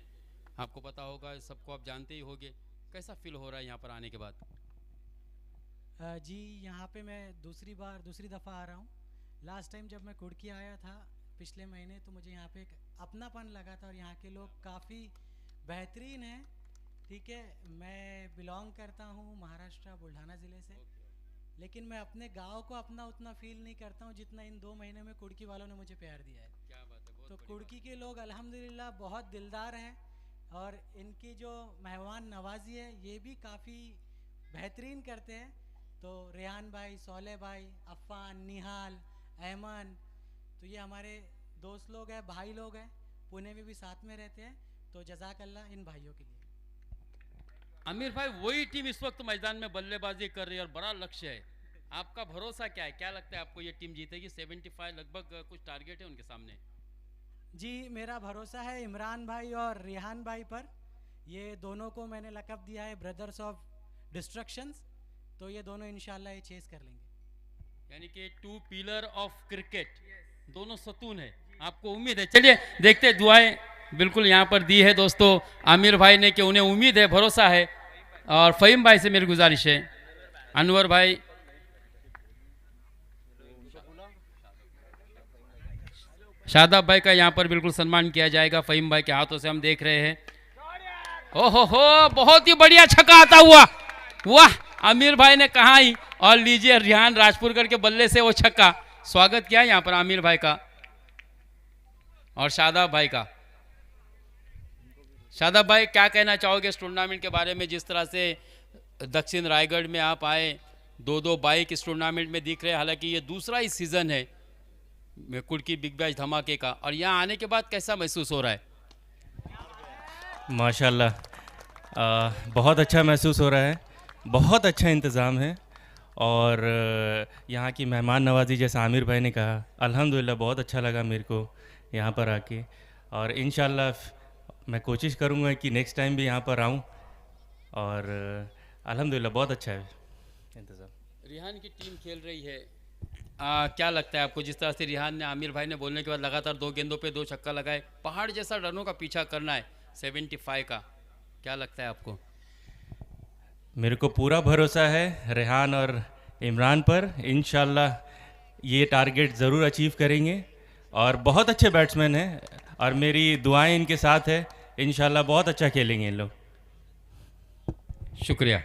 आपको पता होगा, सबको आप जानते ही होंगे, कैसा फील हो रहा है यहाँ पर आने के बाद? जी, यहाँ पे मैं दूसरी दफ़ा आ रहा हूँ। लास्ट टाइम जब मैं कुड़की आया था पिछले महीने, तो मुझे यहाँ पे एक अपनापन लगा था और यहाँ के लोग काफ़ी बेहतरीन हैं। ठीक है, मैं बिलोंग करता हूँ महाराष्ट्र बुल्ढाना ज़िले से, लेकिन मैं अपने गांव को अपना उतना फील नहीं करता हूँ जितना इन 2 महीने में कुड़की वालों ने मुझे प्यार दिया है। क्या बात है, बहुत तो बड़ी कुड़की बात के लोग अल्हम्दुलिल्लाह बहुत दिलदार हैं, और इनकी जो मेहमान नवाजी है ये भी काफ़ी बेहतरीन करते हैं। तो रेहान भाई, सोले भाई, अफ़ान, निहाल, अहमन, तो ये हमारे दोस्त लोग हैं, भाई लोग हैं, पुणे में भी साथ में रहते हैं। तो जज़ाकल्लाह इन भाइयों के लिए। आमिर भाई, वही टीम इस वक्त मैदान में बल्लेबाजी कर रही है और बड़ा लक्ष्य है। आपका भरोसा क्या है? क्या लगता है आपको ये टीम जीतेगी? 75 लगभग कुछ टारगेट है उनके सामने। जी, मेरा भरोसा है इमरान भाई और रेहान भाई पर। ये दोनों को मैंने लक़ब दिया है ब्रदर्स ऑफ डिस्ट्रक्शंस, तो ये दोनों इंशाल्लाह ये चेस कर लेंगे। यानी कि टू पिलर ऑफ क्रिकेट, दोनों सतून है। आपको उम्मीद है? चलिए देखते, दुआएं बिल्कुल यहाँ पर दी है दोस्तों आमिर भाई ने कि उन्हें उम्मीद है, भरोसा है। और फ़हीम भाई से मेरी गुजारिश है, अनवर भाई, शादाब भाई का यहाँ पर बिल्कुल सम्मान किया जाएगा। फ़हीम भाई के हाथों से हम देख रहे हैं। ओहो हो, बहुत ही बढ़िया छक्का आता हुआ, वाह! आमिर भाई ने कहा ही, और लीजिए रिहान राजपुरकर के बल्ले से वो छक्का। स्वागत किया यहाँ पर आमिर भाई का और शादाब भाई का। शादाब भाई, क्या कहना चाहोगे इस टूर्नामेंट के बारे में? जिस तरह से दक्षिण रायगढ़ में आप आए, दो बाइक इस टूर्नामेंट में दिख रहे हैं, हालांकि ये दूसरा ही सीज़न है कुड़की बिग बैश धमाके का, और यहाँ आने के बाद कैसा महसूस हो रहा है? माशाल्लाह, बहुत अच्छा महसूस हो रहा है। बहुत अच्छा इंतज़ाम है, और यहाँ की मेहमान नवाज़ी, जैसा आमिर भाई ने कहा, अल्हम्दुलिल्लाह बहुत अच्छा लगा मेरे को यहाँ पर आके। और इंशाल्लाह मैं कोशिश करूँगा कि नेक्स्ट टाइम भी यहाँ पर आऊँ, और अल्हम्दुलिल्लाह बहुत अच्छा है इंतज़ाम। रिहान की टीम खेल रही है, क्या लगता है आपको? जिस तरह से रिहान ने आमिर भाई ने बोलने के बाद लगातार 2 गेंदों पे 2 छक्का लगाए, पहाड़ जैसा रनों का पीछा करना है 75 का, क्या लगता है आपको? मेरे को पूरा भरोसा है रेहान और इमरान पर। इंशाल्लाह ये टारगेट ज़रूर अचीव करेंगे, और बहुत अच्छे बैट्समैन हैं, और मेरी दुआएं इनके साथ है। इंशाल्लाह बहुत अच्छा खेलेंगे इन लोग। शुक्रिया।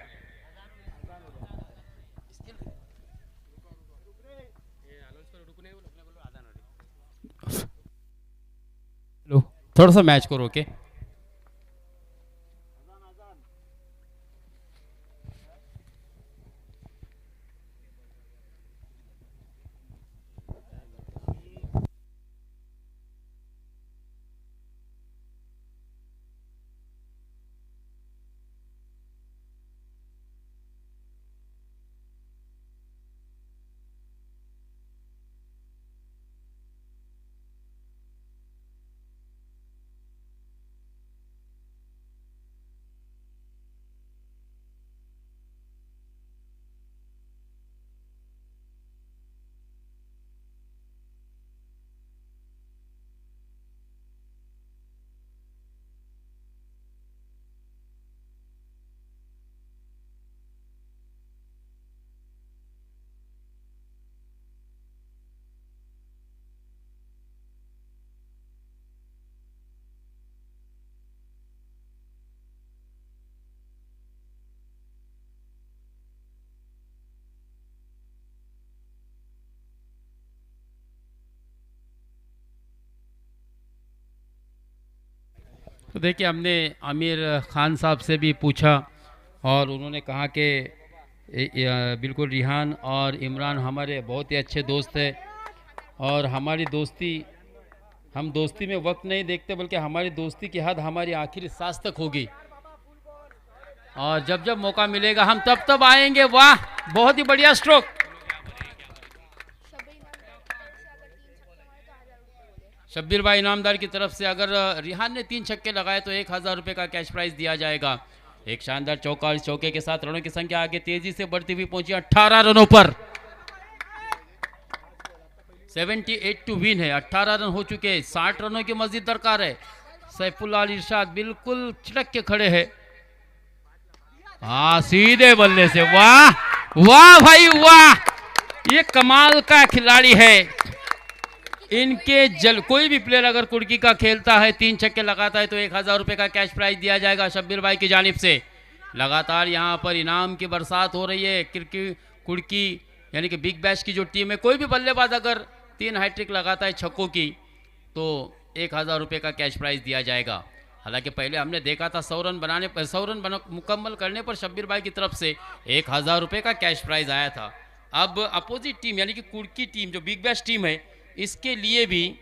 थोड़ा सा मैच को रोके। तो देखिए हमने आमिर खान साहब से भी पूछा और उन्होंने कहा कि बिल्कुल रिहान और इमरान हमारे बहुत ही अच्छे दोस्त हैं और हमारी दोस्ती, हम दोस्ती में वक्त नहीं देखते बल्कि हमारी दोस्ती की हद हमारी आखिरी सांस तक होगी और जब जब मौका मिलेगा हम तब तब आएंगे। वाह, बहुत ही बढ़िया स्ट्रोक। शब्बीर भाई इनामदार की तरफ से अगर रिहान ने 3 छक्के लगाए तो 1000 रुपये का कैश प्राइज दिया जाएगा। एक शानदार चौका और इस चौके के साथ रनों की संख्या आगे तेजी से बढ़ती हुई पहुंची 18 रनों पर। 78 टू विन है, 18 रन हो चुके हैं, 60 रनों की मजीद दरकार है। सैफुल्लाह अली इरशाद बिल्कुल छिटक के खड़े हैं। हाँ, सीधे बल्ले से, वाह वाह भाई वाह, ये कमाल का खिलाड़ी है। इनके कोई भी प्लेयर अगर कुर्की का खेलता है, 3 छक्के लगाता है तो 1000 रुपये का कैश प्राइज दिया जाएगा शब्बीर भाई की जानिब से। लगातार यहाँ पर इनाम की बरसात हो रही है। कुर्की यानी कि बिग बैश की जो टीम है, कोई भी बल्लेबाज अगर 3 हैट्रिक लगाता है छक्कों की तो 1000 रुपये का कैश प्राइज दिया जाएगा। हालांकि पहले हमने देखा था 100 रन मुकम्मल करने पर शब्बीर भाई की तरफ से 1000 रुपये का कैश प्राइज आया था। अब अपोजिट टीम यानी कि कुर्की टीम जो बिग बैश टीम है, इसके लिए भी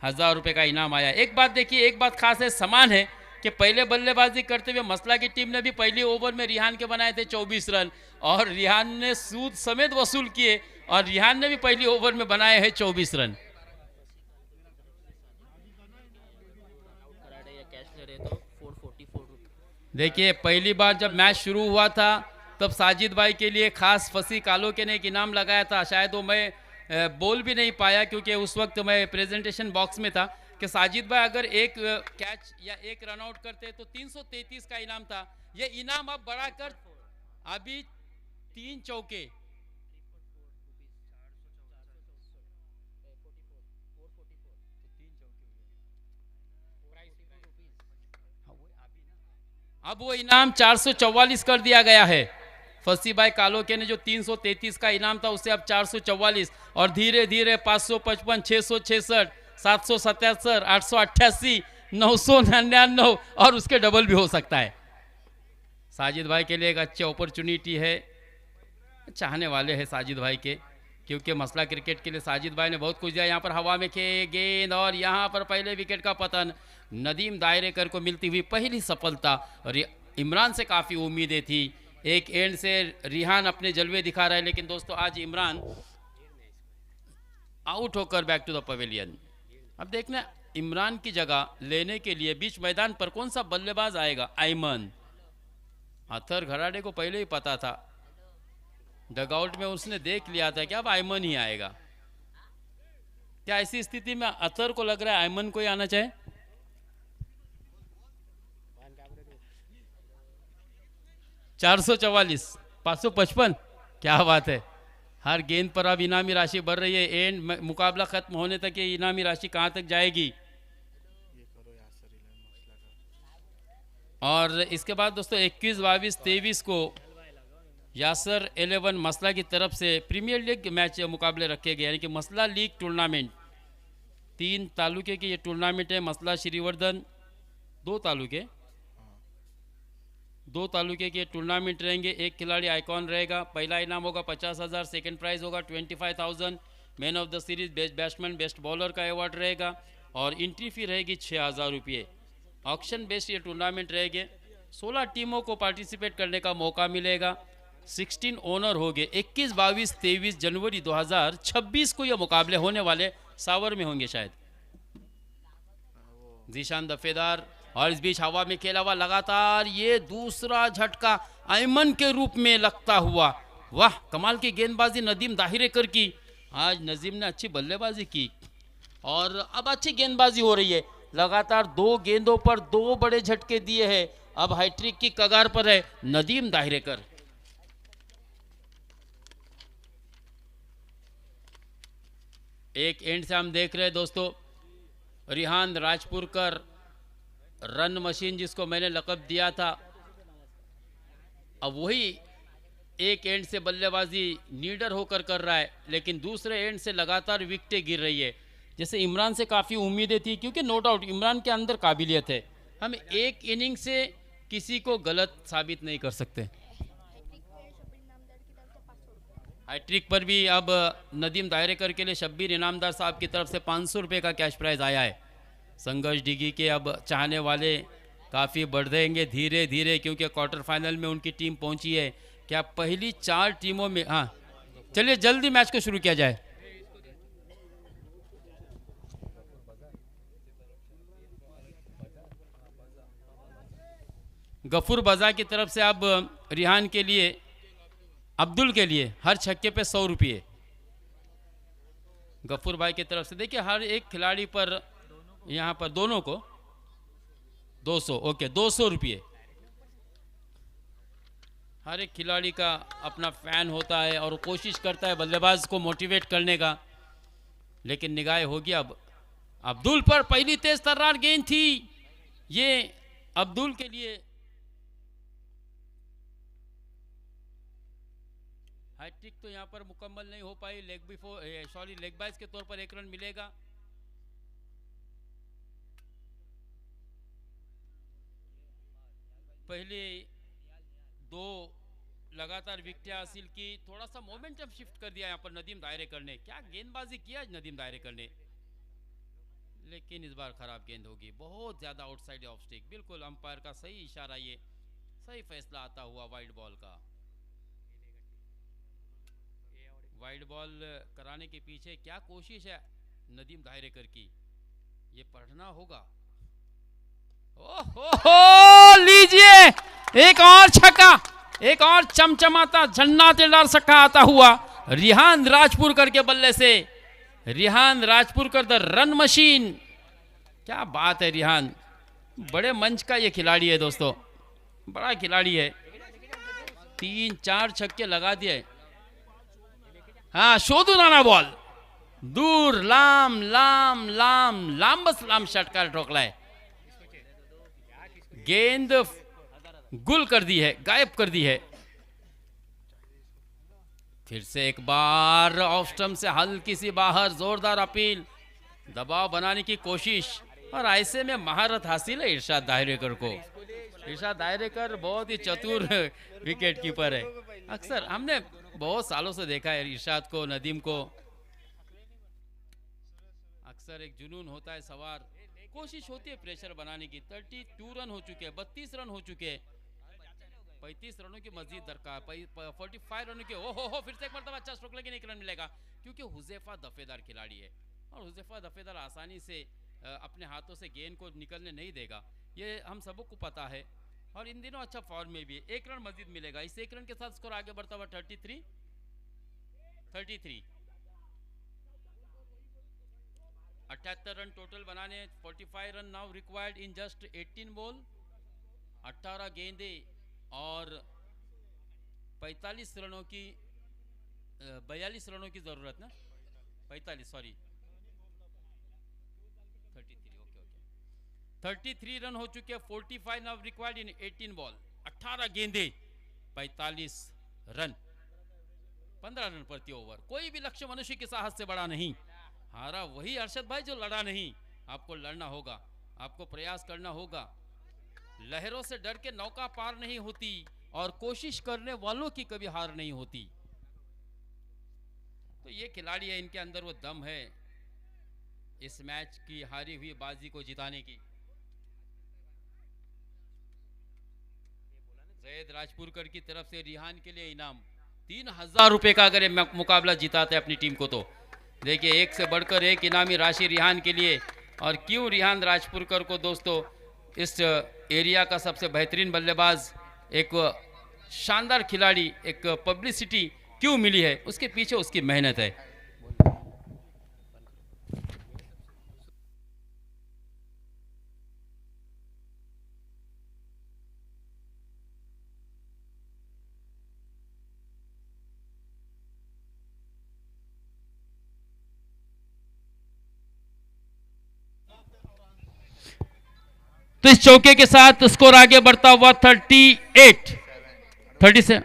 1000 रुपये का इनाम आया। एक बात देखिए, एक बात खास है, समान है कि पहले बल्लेबाजी करते हुए मसला की टीम ने भी पहली ओवर में रिहान के बनाए थे 24 रन और रिहान ने सूद समेत वसूल किए और रिहान ने भी पहली ओवर में बनाए हैं 24 रन। देखिए पहली बार जब मैच शुरू हुआ था तब साजिद भाई के लिए खास फंसी कालोके ने एक इनाम लगाया था। शायद वो मैं बोल भी नहीं पाया क्योंकि उस वक्त मैं प्रेजेंटेशन बॉक्स में था कि साजिद भाई अगर एक कैच या एक रन आउट करते तो 333 का इनाम था। ये इनाम अब बढ़ाकर अभी 3 चौके अब वो इनाम 444 कर दिया गया है। फसी भाई कालोके ने जो 333 का इनाम था उससे अब 444 और धीरे धीरे 555, 666, 777, 888, 999 और उसके डबल भी हो सकता है। साजिद भाई के लिए एक अच्छी अपॉर्चुनिटी है, चाहने वाले हैं साजिद भाई के, क्योंकि मसला क्रिकेट के लिए साजिद भाई ने बहुत कुछ दिया। यहाँ पर हवा में गेंद और यहाँ पर पहले विकेट का पतन, नदीम दायरेकर को मिलती हुई पहली सफलता और इमरान से काफ़ी उम्मीदें थी। एक एंड से रिहान अपने जलवे दिखा रहा है, लेकिन दोस्तों आज इमरान आउट होकर बैक टू द पवेलियन। अब देखना इमरान की जगह लेने के लिए बीच मैदान पर कौन सा बल्लेबाज आएगा। आयमन अथर घराड़े को पहले ही पता था, डगआउट में उसने देख लिया था कि अब आयमन ही आएगा। क्या ऐसी स्थिति में अथर को लग रहा है आयमन को ही आना चाहिए? $444, 555, क्या बात है। हर गेंद पर अब इनामी राशि बढ़ रही है। एंड मुकाबला खत्म होने तक ये इनामी राशि कहां तक जाएगी। और इसके बाद दोस्तों 21, 22, 23 को यासर 11 मसला की तरफ से प्रीमियर लीग मैच मुकाबले रखे गए, यानी कि मसला लीग टूर्नामेंट। 3 तालुके की ये टूर्नामेंट है। मसला श्रीवर्धन 2 तालुके के टूर्नामेंट रहेंगे। एक खिलाड़ी आइकॉन रहेगा। पहला इनाम होगा 50,000, सेकंड प्राइज होगा 25,000, man of the series, best batsman, best bowler का अवार्ड रहेगा और एंट्री फी रहेगी 6,000 रुपये। ऑक्शन बेस्ड ये टूर्नामेंट रहेंगे। 16 टीमों को पार्टिसिपेट करने का मौका मिलेगा। 16 ओनर हो गए। 21, 22, 23 जनवरी 2026 को ये मुकाबले होने वाले, सावर में होंगे शायद। जीशान दफेदार और इस बीच हवा में खेला हुआ लगातार ये दूसरा झटका आयमन के रूप में लगता हुआ। वाह, कमाल की गेंदबाजी नदीम दाहिरेकर की। आज नजीम ने अच्छी बल्लेबाजी की और अब अच्छी गेंदबाजी हो रही है। लगातार 2 गेंदों पर 2 बड़े झटके दिए हैं। अब हैट्रिक की कगार पर है नदीम दाहिरेकर। एक एंड से हम देख रहे हैं दोस्तों रिहान राजपुरकर, रन मशीन जिसको मैंने लक़ब दिया था, अब वही एक एंड से बल्लेबाजी नीडर होकर कर रहा है, लेकिन दूसरे एंड से लगातार विकेटें गिर रही है। जैसे इमरान से काफ़ी उम्मीदें थी, क्योंकि नो डाउट इमरान के अंदर काबिलियत है, हम एक इनिंग से किसी को गलत साबित नहीं कर सकते। हैट्रिक पर भी अब नदीम दायरेकर के लिए शब्बीर इनामदार साहब की तरफ से 500 रुपये का कैश प्राइज आया है। संघर्ष डिगी के अब चाहने वाले काफ़ी बढ़ देंगे धीरे धीरे, क्योंकि क्वार्टर फाइनल में उनकी टीम पहुंची है। क्या पहली 4 टीमों में, हाँ चलिए जल्दी मैच को शुरू किया जाए। गफूर बजा की तरफ से अब रिहान के लिए, अब्दुल के लिए हर छक्के पे 100 रुपये। गफूर भाई की तरफ से देखिए हर एक खिलाड़ी पर यहाँ पर दोनों को 200, ओके 200 रुपये। हर एक खिलाड़ी का अपना फैन होता है और कोशिश करता है बल्लेबाज को मोटिवेट करने का, लेकिन निगाह होगी अब अब्दुल पर। पहली तेज तर्रार गेंद थी ये अब्दुल के लिए। हैट्रिक तो यहाँ पर मुकम्मल नहीं हो पाई। लेग बाइज के तौर पर 1 रन मिलेगा। पहले 2 लगातार विकेटें हासिल की, थोड़ा सा मोमेंटम शिफ्ट कर दिया यहाँ पर नदीम दायरेकर ने। क्या गेंदबाजी किया नदीम दायरेकर ने, लेकिन इस बार खराब गेंद होगी, बहुत ज्यादा आउटसाइड ऑफ स्टिक। बिल्कुल अंपायर का सही इशारा, ये सही फैसला आता हुआ वाइड बॉल का। वाइड बॉल कराने के पीछे क्या कोशिश है नदीम दायरेकर की, ये पढ़ना होगा। ओहो लीजिए एक और छक्का, एक और चमचमाता झन्नातेदार छक्का आता हुआ रिहान राजपुरकर के बल्ले से। रिहान राजपुरकर द रन मशीन, क्या बात है रिहान, बड़े मंच का ये खिलाड़ी है दोस्तों, बड़ा खिलाड़ी है। 3-4 छक्के लगा दिए। हाँ शोधू नाना बॉल दूर, लाम लाम लाम लाम, बस लाम षटकार ठोकलाय, गेंद गुल कर दी है, गायब कर दी है। फिर से एक बार ऑफ स्टंप से हल्की सी बाहर, जोरदार अपील, दबाव बनाने की कोशिश, और ऐसे में महारत हासिल है इरशाद दायरेकर को। इरशाद दायरेकर बहुत ही चतुर विकेट कीपर है। अक्सर हमने बहुत सालों से देखा है इरशाद को, नदीम को, अक्सर एक जुनून होता है सवार, कोशिश होती है प्रेशर बनाने की। 32 रन हो चुके हैं, 32 रन हो चुके हैं, 35 रनों की मजीद दरकार, 45 रनों के। ओहो फिर से एक मरतबा अच्छा स्ट्रोक, लेकिन 1 रन मिलेगा, क्योंकि हुजैफा दफेदार खिलाड़ी है और हुजैफा दफेदार आसानी से अपने हाथों से गेंद को निकलने नहीं देगा, ये हम सबको पता है। और इन दिनों अच्छा फॉर्म में भी है। 1 रन मजीद मिलेगा, इस 1 रन के साथ स्कोर आगे बढ़ता हुआ 33। 78 रन टोटल बनाने, 45 run now required in just 18 ball, 18 गेंदे और 45 रनों की 42 रनों की जरूरत ना, 45 सॉरी 33 रन हो चुके हैं। 45 नाउ रिक्वायर्ड इन 18 बॉल, 18 गेंदे 45 रन, 15 रन प्रति ओवर। कोई भी लक्ष्य मनुष्य के साहस से बड़ा नहीं। हारा वही अरशद भाई जो लड़ा नहीं। आपको लड़ना होगा, आपको प्रयास करना होगा। लहरों से डर के नौका पार नहीं होती और कोशिश करने वालों की कभी हार नहीं होती। तो ये खिलाड़ी है, इनके अंदर वो दम है इस मैच की हारी हुई बाजी को जिताने की। जैद राजपुरकर की तरफ से रिहान के लिए इनाम 3000 रुपए का, अगर ये मुकाबला जिताते अपनी टीम को तो देखिए एक से बढ़कर एक इनामी राशि रिहान के लिए। और क्यों रिहान राजपुरकर को दोस्तों इस एरिया का सबसे बेहतरीन बल्लेबाज, एक शानदार खिलाड़ी, एक पब्लिसिटी क्यों मिली है, उसके पीछे उसकी मेहनत है। तो इस चौके के साथ स्कोर आगे बढ़ता हुआ 37 है,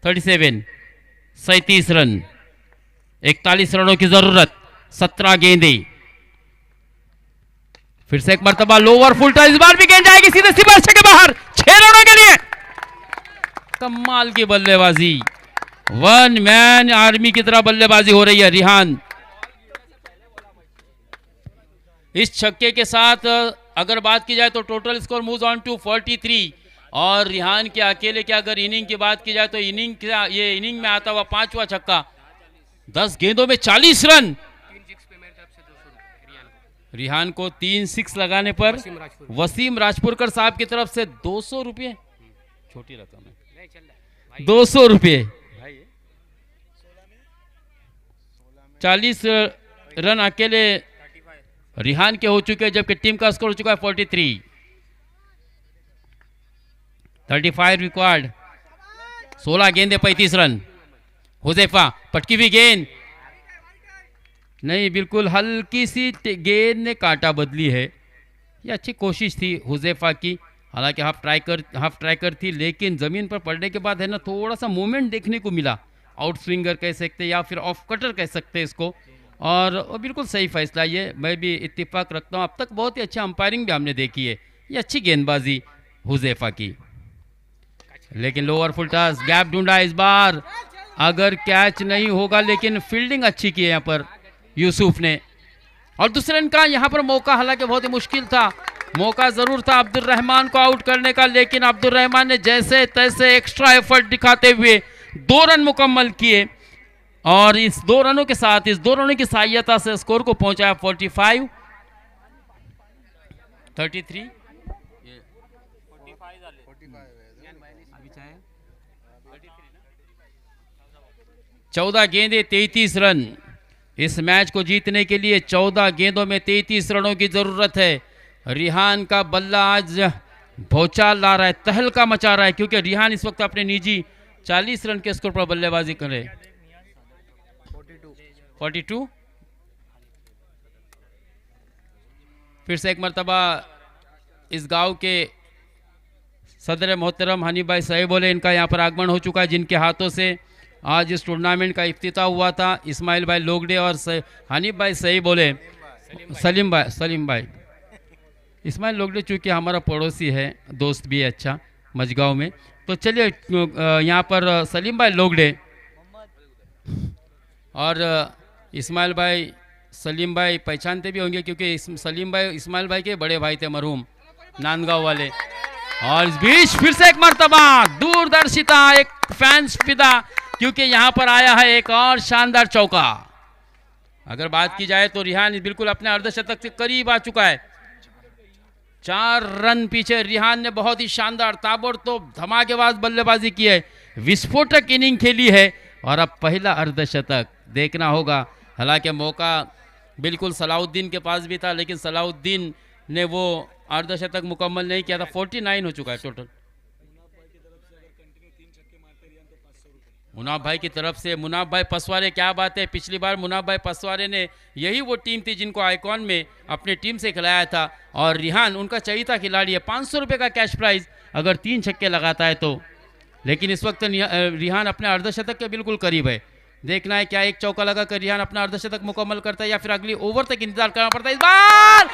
37 रन, 41 रनों की जरूरत, 17 गेंदे। फिर से एक मर्तबा लोअर फुल टॉस, इस बार भी गेंद जाएगी सीधे सीधा के बाहर, 6 रनों के लिए। कमाल की बल्लेबाजी, वन मैन आर्मी की तरह बल्लेबाजी हो रही है रिहान। इस छक्के के साथ अगर बात की जाए तो total score moves on to 43, और रिहान के अकेले के अगर इनिंग की बात की जाए तो इनिंग में आता हुआ 5वां छक्का, 10 गेंदों में 40 रन। रिहान को 3 6 लगाने पर वसीम राजपुरकर साहब की तरफ से 200 रुपये, छोटी रकम है, 200 रुपये। 40 रन अकेले रिहान के हो चुके हैं, जबकि टीम का स्कोर हो चुका है 43। 35 रिक्वायर्ड, 16 गेंदे 35 रन। हुजैफा, पटकी हुई गेंद नहीं, बिल्कुल हल्की सी गेंद ने काटा बदली है। ये अच्छी कोशिश थी हुजैफा की, हालांकि हाफ ट्राइकर थी, लेकिन ज़मीन पर पड़ने के बाद है ना थोड़ा सा मूवमेंट देखने को मिला। आउट स्विंगर कह सकते या फिर ऑफ कटर कह सकते हैं इसको, और बिल्कुल सही फैसला ये, मैं भी इत्तेफाक रखता हूँ। अब तक बहुत ही अच्छा अंपायरिंग भी हमने देखी है, ये अच्छी गेंदबाजी हुजैफा की। लेकिन लोअर फुल टॉस, गैप ढूंढा इस बार, अगर कैच नहीं होगा, लेकिन फील्डिंग अच्छी की है यहाँ पर यूसुफ ने। और दूसरे रन का यहाँ पर मौका, हालांकि बहुत ही मुश्किल था, मौका जरूर था अब्दुल रहमान को आउट करने का, लेकिन अब्दुल रहमान ने जैसे तैसे एक्स्ट्रा एफर्ट दिखाते हुए 2 रन मुकम्मल किए, और इस 2 रनों के साथ, इस 2 रनों की सहायता से स्कोर को पहुंचाया 45 33। 14 गेंदे 33 रन। इस मैच को जीतने के लिए 14 गेंदों में 33 रनों की जरूरत है। रिहान का बल्ला आज भौचाल ला रहा है, तहलका मचा रहा है, क्योंकि रिहान इस वक्त अपने निजी 40 रन के स्कोर पर बल्लेबाजी कर रहे हैं। 42। फिर से एक मर्तबा इस गांव के सदर मोहतरम हनी भाई सही बोले, इनका यहाँ पर आगमन हो चुका है, जिनके हाथों से आज इस टूर्नामेंट का इफ्तिताह हुआ था। इस्माइल भाई लोगडे और हनीफ भाई सही बोले, सलीम भाई इस्माइल लोगडे चूँकि हमारा पड़ोसी है, दोस्त भी है अच्छा मजगांव में, तो चलिए यहाँ पर सलीम भाई लोगडे और इस्माइल भाई, सलीम भाई पहचानते भी होंगे, क्योंकि सलीम भाई इस्माइल भाई के बड़े भाई थे मरहूम नांदगांव वाले। और इस बीच फिर से एक मर्तबा दूरदर्शिता, एक फैंस फिदा, क्योंकि यहाँ पर आया है एक और शानदार चौका। अगर बात की जाए तो रिहान बिल्कुल अपने अर्धशतक से करीब आ चुका है। 4 रन पीछे रिहान ने बहुत ही शानदार ताबड़तोड़ धमाकेबाज बल्लेबाजी की है, विस्फोटक इनिंग खेली है, और अब पहला अर्धशतक देखना होगा। हालांकि मौका बिल्कुल सलाउद्दीन के पास भी था, लेकिन सलाउद्दीन ने वो अर्धशतक मुकम्मल नहीं किया था। 49 हो चुका है टोटल। मुनाफ भाई की तरफ से, मुनाफ भाई पसवारे, क्या बात है, पिछली बार मुनाफ भाई पसवारे ने, यही वो टीम थी जिनको आइकॉन में अपनी टीम से खिलाया था, और रिहान उनका चहीता खिलाड़ी है। 500 रुपये का कैश प्राइज अगर 3 छक्के लगाता है तो, लेकिन इस वक्त रिहान अपने अर्धशतक के बिल्कुल करीब है। देखना है क्या एक चौका लगा कर रिहान अपना अर्धशतक मुकम्मल करता है, या फिर अगली ओवर तक इंतजार करना पड़ता है। इस बार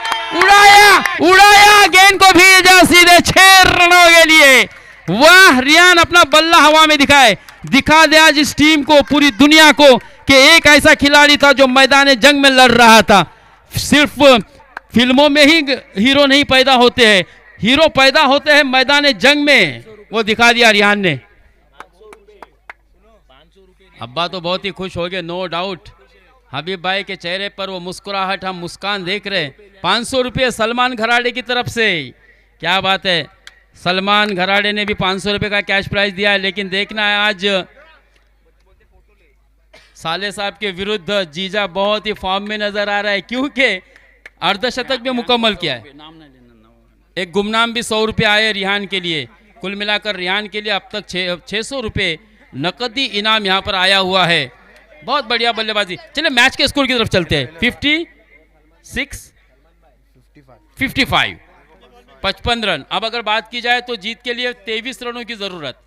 उड़ाया गेंद को भेजा सीधे 6 रनों के लिए। वाह, रिहान अपना बल्ला हवा में दिखा दे आज इस टीम को, पूरी दुनिया को, कि एक ऐसा खिलाड़ी था जो मैदान जंग में लड़ रहा था। सिर्फ फिल्मों में ही हीरो नहीं पैदा होते हैं, हीरो पैदा होते हैं मैदान जंग में, वो दिखा दिया रिहान ने। अब्बा तो बहुत ही खुश हो गए, नो डाउट। हबीब भाई के चेहरे पर वो मुस्कुराहट, हम मुस्कान देख रहे हैं। 500 रुपये सलमान घराड़े की तरफ से, क्या बात है, सलमान घराड़े ने भी 500 रुपये का कैश प्राइज दिया है। लेकिन देखना है आज साले साहब के विरुद्ध जीजा बहुत ही फॉर्म में नजर आ रहा है, क्योंकि अर्धशतक भी मुकम्मल किया है। एक गुमनाम भी 100 रुपये आए रिहान के लिए। कुल मिलाकर रिहान के लिए अब तक 600 रुपये नकदी इनाम यहाँ पर आया हुआ है। बहुत बढ़िया बल्लेबाजी। चलिए मैच के स्कोर की तरफ चलते हैं। 55 रन। अब अगर बात की जाए तो जीत के लिए 23 रनों की जरूरत।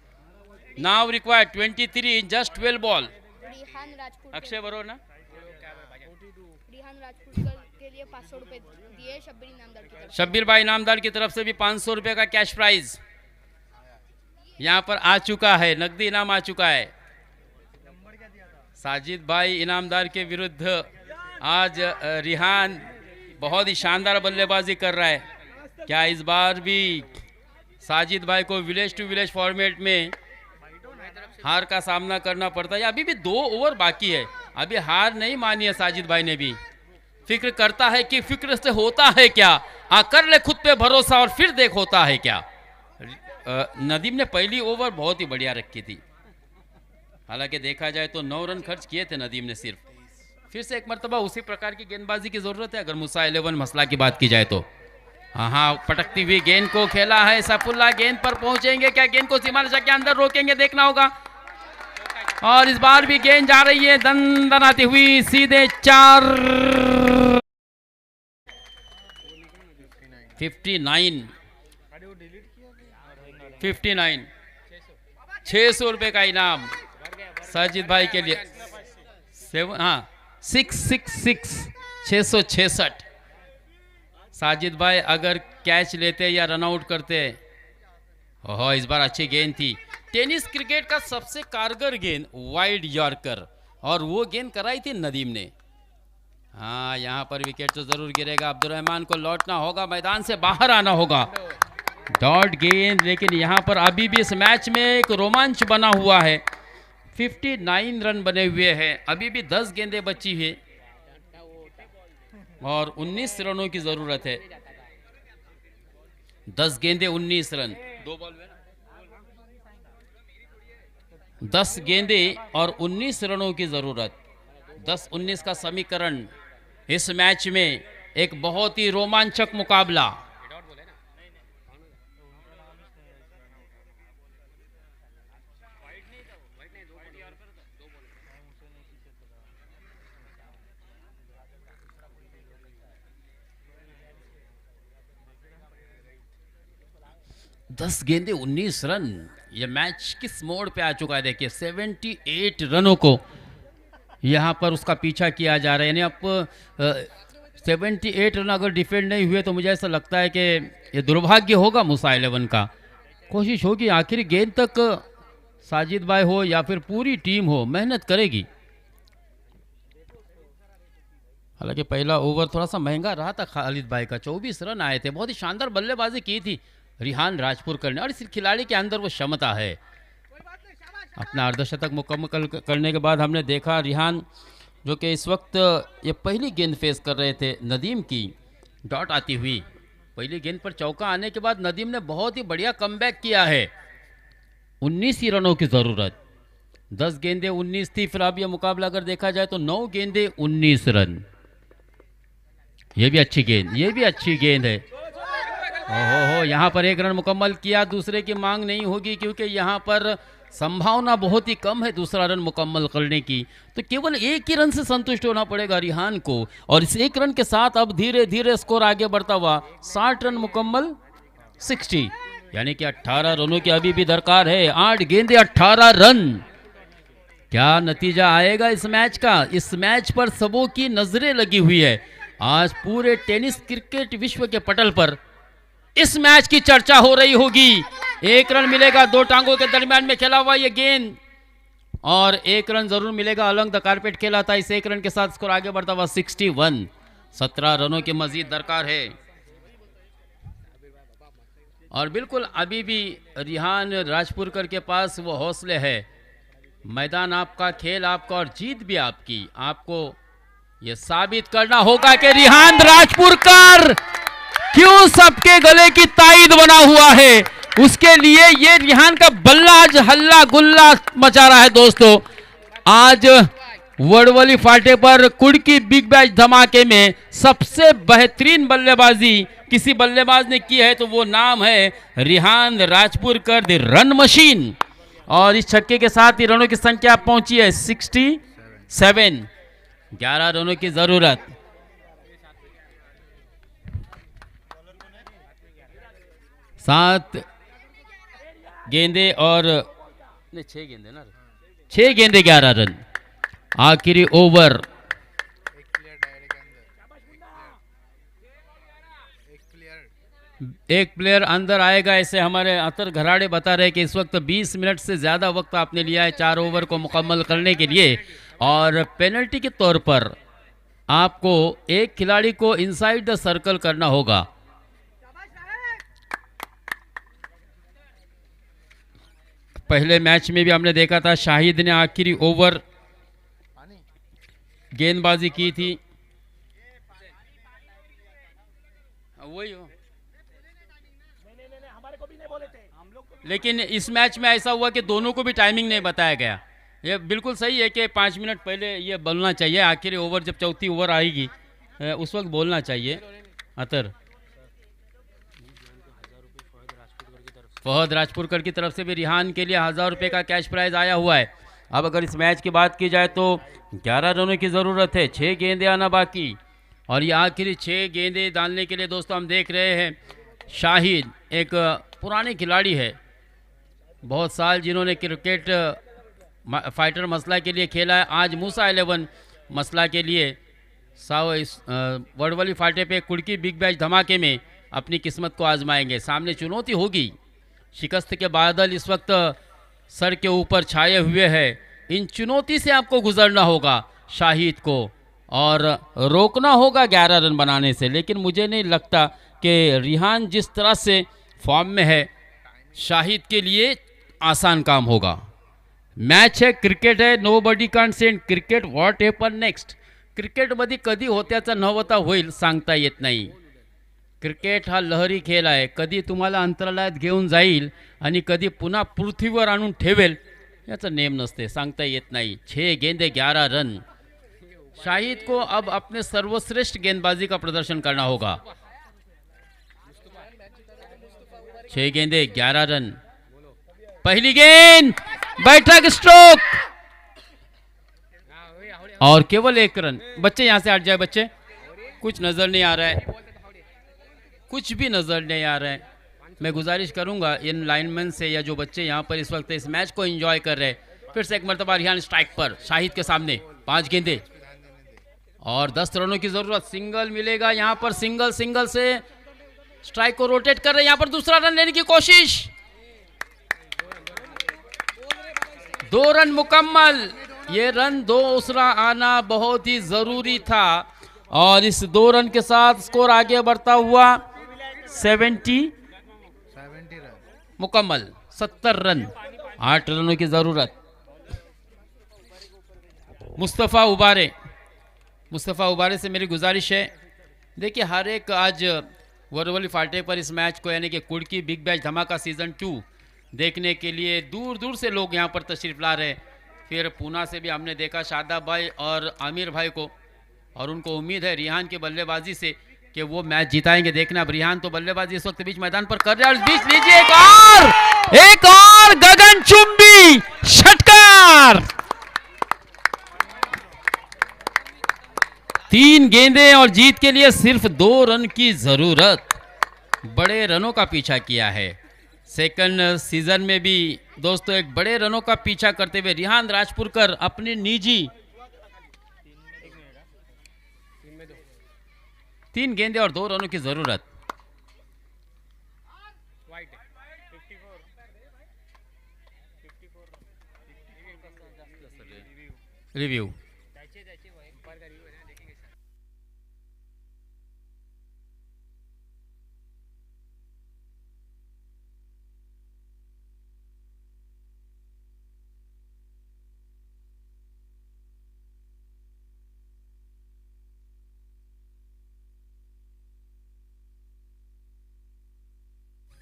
Now required 23 in just 12 ball. Akshay बरो ना, रिहान राजपूत के लिए 500 रुपए दिए शब्बीर इनामदार की तरफ। शब्बीर भाई इनामदार की तरफ से भी 500 रुपये का कैश प्राइज यहाँ पर आ चुका है, नकदी इनाम आ चुका है। साजिद भाई इनामदार के विरुद्ध आज रिहान बहुत ही शानदार बल्लेबाजी कर रहा है। क्या इस बार भी साजिद भाई को विलेज टू विलेज फॉर्मेट में हार का सामना करना पड़ता है? अभी भी 2 ओवर बाकी है, अभी हार नहीं मानी है साजिद भाई ने भी। फिक्र करता है कि फिक्र से होता है क्या, कर ले खुद पे भरोसा और फिर देख होता है क्या। नदीम ने पहली ओवर बहुत ही बढ़िया रखी थी, हालांकि देखा जाए तो 9 रन खर्च किए थे नदीम ने सिर्फ। फिर से एक मरतबा उसी प्रकार की गेंदबाजी की जरूरत है अगर मुसा 11 मसला की बात की जाए तो। हाँ, पटकती हुई गेंद को खेला है सैफुल्लाह, गेंद पर पहुंचेंगे क्या, गेंद को सीमारेखा के अंदर रोकेंगे, देखना होगा। और इस बार भी गेंद जा रही है दनदनाती हुई सीधे 4। 59 600 रुपए का इनाम साजिद भाई के लिए। 666 666। साजिद भाई अगर कैच लेते या रन आउट करते, ओहो इस बार अच्छी गेंद थी। टेनिस क्रिकेट का सबसे कारगर गेंद वाइड यॉर्कर, और वो गेंद कराई थी नदीम ने। हाँ, यहाँ पर विकेट तो जरूर गिरेगा, अब्दुर्रहमान को लौटना होगा, मैदान से बाहर आना होगा। डॉट गेंद, लेकिन यहाँ पर अभी भी इस मैच में एक रोमांच बना हुआ है। 59 रन बने हुए हैं, अभी भी 10 गेंदें बची है और 19 रनों की जरूरत है। 10 गेंदें 19 रन, 2 बॉल में 10 गेंदें और 19 रनों की जरूरत। 10-19 का समीकरण इस मैच में एक बहुत ही रोमांचक मुकाबला। दस गेंदे 19 रन, ये मैच किस मोड़ पे आ चुका है देखिए। 78 रनों को यहाँ पर उसका पीछा किया जा रहा है, यानी अब 78 रन अगर डिफेंड नहीं हुए तो मुझे ऐसा लगता है कि ये दुर्भाग्य होगा मुसा 11 का। कोशिश होगी आखिरी गेंद तक साजिद भाई हो या फिर पूरी टीम हो, मेहनत करेगी। हालांकि पहला ओवर थोड़ा सा महंगा रहा था खालिद भाई का, 24 रन आए थे। बहुत ही शानदार बल्लेबाजी की थी रिहान राजपुरकर ने, और इस खिलाड़ी के अंदर वो क्षमता है। अपना अर्धशतक मुकम्मल करने के बाद हमने देखा रिहान, जो कि इस वक्त ये पहली गेंद फेस कर रहे थे नदीम की, डॉट आती हुई। पहली गेंद पर चौका आने के बाद नदीम ने बहुत ही बढ़िया कमबैक किया है। 19 ही रनों की ज़रूरत, 10 गेंदें 19 थी, फिर अब यह मुकाबला अगर देखा जाए तो 9 गेंदें 19 रन। ये भी अच्छी गेंद, ये भी अच्छी गेंद है। ओहो, यहाँ पर 1 रन मुकम्मल किया, दूसरे की मांग नहीं होगी क्योंकि यहाँ पर संभावना बहुत ही कम है दूसरा रन मुकम्मल करने की। तो केवल 1 ही रन से संतुष्ट होना पड़ेगा रिहान को, और इस 1 रन के साथ अब धीरे धीरे स्कोर आगे बढ़ता हुआ 60 रन मुकम्मल 60, यानी कि 18 रनों की अभी भी दरकार है। 8 गेंदे 18 रन, क्या नतीजा आएगा इस मैच का? इस मैच पर सबों की नजरें लगी हुई है। आज पूरे टेनिस क्रिकेट विश्व के पटल पर इस मैच की चर्चा हो रही होगी। 1 रन मिलेगा, 2 टांगों के दरमियान में खेला हुआ ये गेंद, और 1 रन जरूर मिलेगा। अलंग द कारपेट खेला था, इस 1 रन के साथ स्कोर आगे बढ़ता हुआ 61। 17 रनों की मजीद दरकार है, और बिल्कुल अभी भी रिहान राजपुरकर के पास वो हौसले है। मैदान आपका, खेल आपका और जीत भी आपकी। आपको ये साबित करना होगा कि रिहान राजपुरकर क्यों सबके गले की ताईद बना हुआ है। उसके लिए ये रिहान का बल्ला आज हल्ला गुल्ला मचा रहा है दोस्तों। आज वडवली फाटे पर कुड़की बिग बैश धमाके में सबसे बेहतरीन बल्लेबाजी किसी बल्लेबाज ने की है तो वो नाम है रिहान राजपुरकर, द रन मशीन। और इस छक्के के साथ ही रनों की संख्या पहुंची है 67। 11 रनों की जरूरत। सात गेंदे और नहीं 6 गेंदे ना, 6 गेंदे 11 रन। आखिरी ओवर एक प्लेयर अंदर आएगा, ऐसे हमारे अतर घराड़े बता रहे कि इस वक्त 20 मिनट से ज़्यादा वक्त आपने लिया है 4 ओवर को मुकम्मल करने के लिए, और पेनल्टी के तौर पर आपको एक खिलाड़ी को इनसाइड द सर्कल करना होगा। पहले मैच में भी हमने देखा था शाहिद ने आखिरी ओवर गेंदबाजी की थी, वही हो। लेकिन इस मैच में ऐसा हुआ कि दोनों को भी टाइमिंग नहीं बताया गया। ये बिल्कुल सही है कि 5 मिनट पहले ये बोलना चाहिए, आखिरी ओवर जब चौथी ओवर आएगी उस वक्त बोलना चाहिए। अतर फहद राजपुरकर की तरफ से भी रिहान के लिए 1000 रुपये का कैश प्राइज आया हुआ है। अब अगर इस मैच की बात की जाए तो 11 रनों की ज़रूरत है, 6 गेंदें आना बाकी, और ये आखिरी 6 गेंदें डालने के लिए दोस्तों हम देख रहे हैं शाहिद एक पुराने खिलाड़ी है, बहुत साल जिन्होंने क्रिकेट फाइटर मसला के लिए खेला है। आज मूसा 11 मसला के लिए वडवली फाटे पे कुड़की बिग बैश धमाके में अपनी किस्मत को आजमाएंगे। सामने चुनौती होगी, शिकस्त के बादल इस वक्त सर के ऊपर छाए हुए हैं, इन चुनौती से आपको गुजरना होगा शाहिद को और रोकना होगा 11 रन बनाने से। लेकिन मुझे नहीं लगता कि रिहान जिस तरह से फॉर्म में है शाहिद के लिए आसान काम होगा। मैच है, क्रिकेट है, nobody can't say cricket what happen next. क्रिकेटमध्ये कधी होत्याचा नव्हता होईल सांगता येत नाही। क्रिकेट हा लहरी खेळ आहे, कधी तुम्हाला अंतराळात घेऊन जाईल आणि कधी पुन्हा पृथ्वीवर आणून ठेवेल याचा नेम नसते, सांगता येत नहीं। 6 गेंदे 11 रन। शाहिद को अब अपने सर्वश्रेष्ठ गेंदबाजी का प्रदर्शन करना होगा। 6 गेंदे 11 रन। पहली गेंद बैठक स्ट्रोक और केवल 1 रन। बच्चे यहां से हट जाए, बच्चे कुछ नजर नहीं आ रहा है, कुछ भी नजर नहीं आ रहा है। मैं गुजारिश करूंगा इन लाइनमैन से या जो बच्चे यहाँ पर इस वक्त इस मैच को एंजॉय कर रहे हैं, फिर से एक मरतबा रिहान स्ट्राइक पर शाहिद के सामने 5 गेंदे और 10 रनों की जरूरत। सिंगल मिलेगा यहाँ पर, सिंगल से स्ट्राइक को रोटेट कर रहे हैं। यहाँ पर दूसरा रन लेने की कोशिश, 2 रन मुकम्मल। ये रन दूसरा आना बहुत ही जरूरी था और इस 2 रन के साथ स्कोर आगे बढ़ता हुआ 70 मुकम्मल, 70 रन, 8 रनों की जरूरत। मुस्तफ़ा उबारे से मेरी गुजारिश है, देखिए हर एक आज वरवली फाटे पर इस मैच को यानी कि कुड़की बिग बैश धमाका सीजन 2 देखने के लिए दूर दूर से लोग यहाँ पर तशरीफ ला रहे हैं। फिर पूना से भी हमने देखा शादाब भाई और आमिर भाई को, और उनको उम्मीद है रिहान की बल्लेबाजी से कि वो मैच जिताएंगे। देखना अब रिहान तो बल्लेबाजी इस वक्त बीच मैदान पर कर रहे हैं, बीच लीजिए एक और गगनचुंबी षटकार। 3 गेंदें और जीत के लिए सिर्फ 2 रन की जरूरत। बड़े रनों का पीछा किया है सेकंड सीजन में भी दोस्तों, एक बड़े रनों का पीछा करते हुए रिहान राजपुरकर अपनी निजी 3 गेंदे और 2 रनों की जरूरत। रिव्यू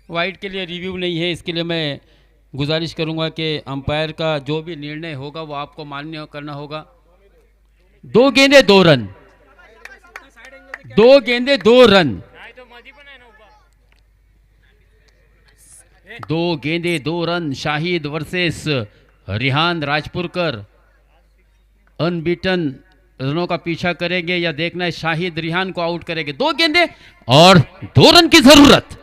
वाइड के लिए रिव्यू नहीं है, इसके लिए मैं गुजारिश करूंगा कि अंपायर का जो भी निर्णय होगा वो आपको मान्य करना होगा। 2 गेंदे 2 रन, 2 गेंदे 2 रन, 2 गेंदे 2 run. Shahid versus Rihan Rajpurkar unbeaten रनों का पीछा करेंगे या देखना है शाहिद रिहान को आउट करेंगे। 2 गेंदे और 2 रन की जरूरत।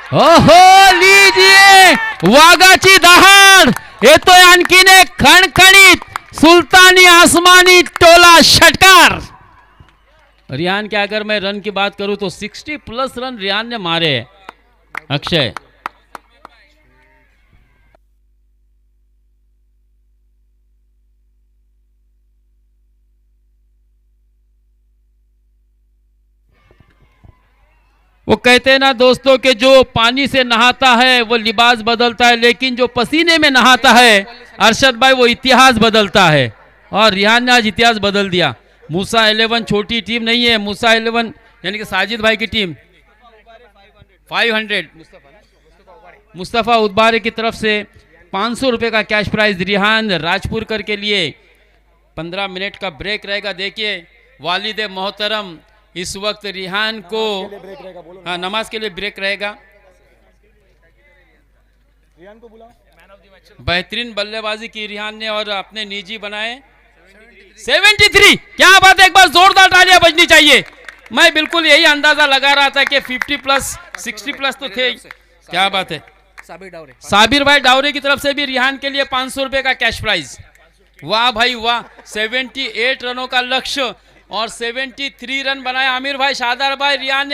ओहो, लीजिए वाघाची दहाड, येतोय आणखीन एक खणखणीत सुलतानी आसमानी टोला षटकार। रियान के अगर मैं रन की बात करूं तो 60 प्लस रन रियान ने मारे हैं। अक्षय वो कहते हैं ना दोस्तों कि जो पानी से नहाता है वो लिबास बदलता है, लेकिन जो पसीने में नहाता है अरशद भाई वो इतिहास बदलता है। और रिहान ने आज इतिहास बदल दिया। मूसा 11 छोटी टीम नहीं है, मूसा 11 यानी कि साजिद भाई की टीम 500 मुस्तफ़ा उदबारे की तरफ से 500 रुपए का कैश प्राइज रिहान राजपुरकर के लिए। 15 मिनट का ब्रेक रहेगा। देखिए वालिद मोहतरम इस वक्त रिहान को हाँ नमाज के लिए ब्रेक रहेगा। बेहतरीन बल्लेबाजी की रिहान ने और अपने निजी बनाए 73। क्या बात है, एक बार जोरदार तालियां बजनी चाहिए। मैं बिल्कुल यही अंदाजा लगा रहा था कि 50 प्लस 60 प्लस तो थे। क्या बात है। साबिर भाई डावरे की तरफ से भी रिहान के लिए 500 रुपए का कैश प्राइज। वाह भाई वाह, 78 रनों का लक्ष्य और 73 रन बनाए आमिर भाई, शादार भाई। रियान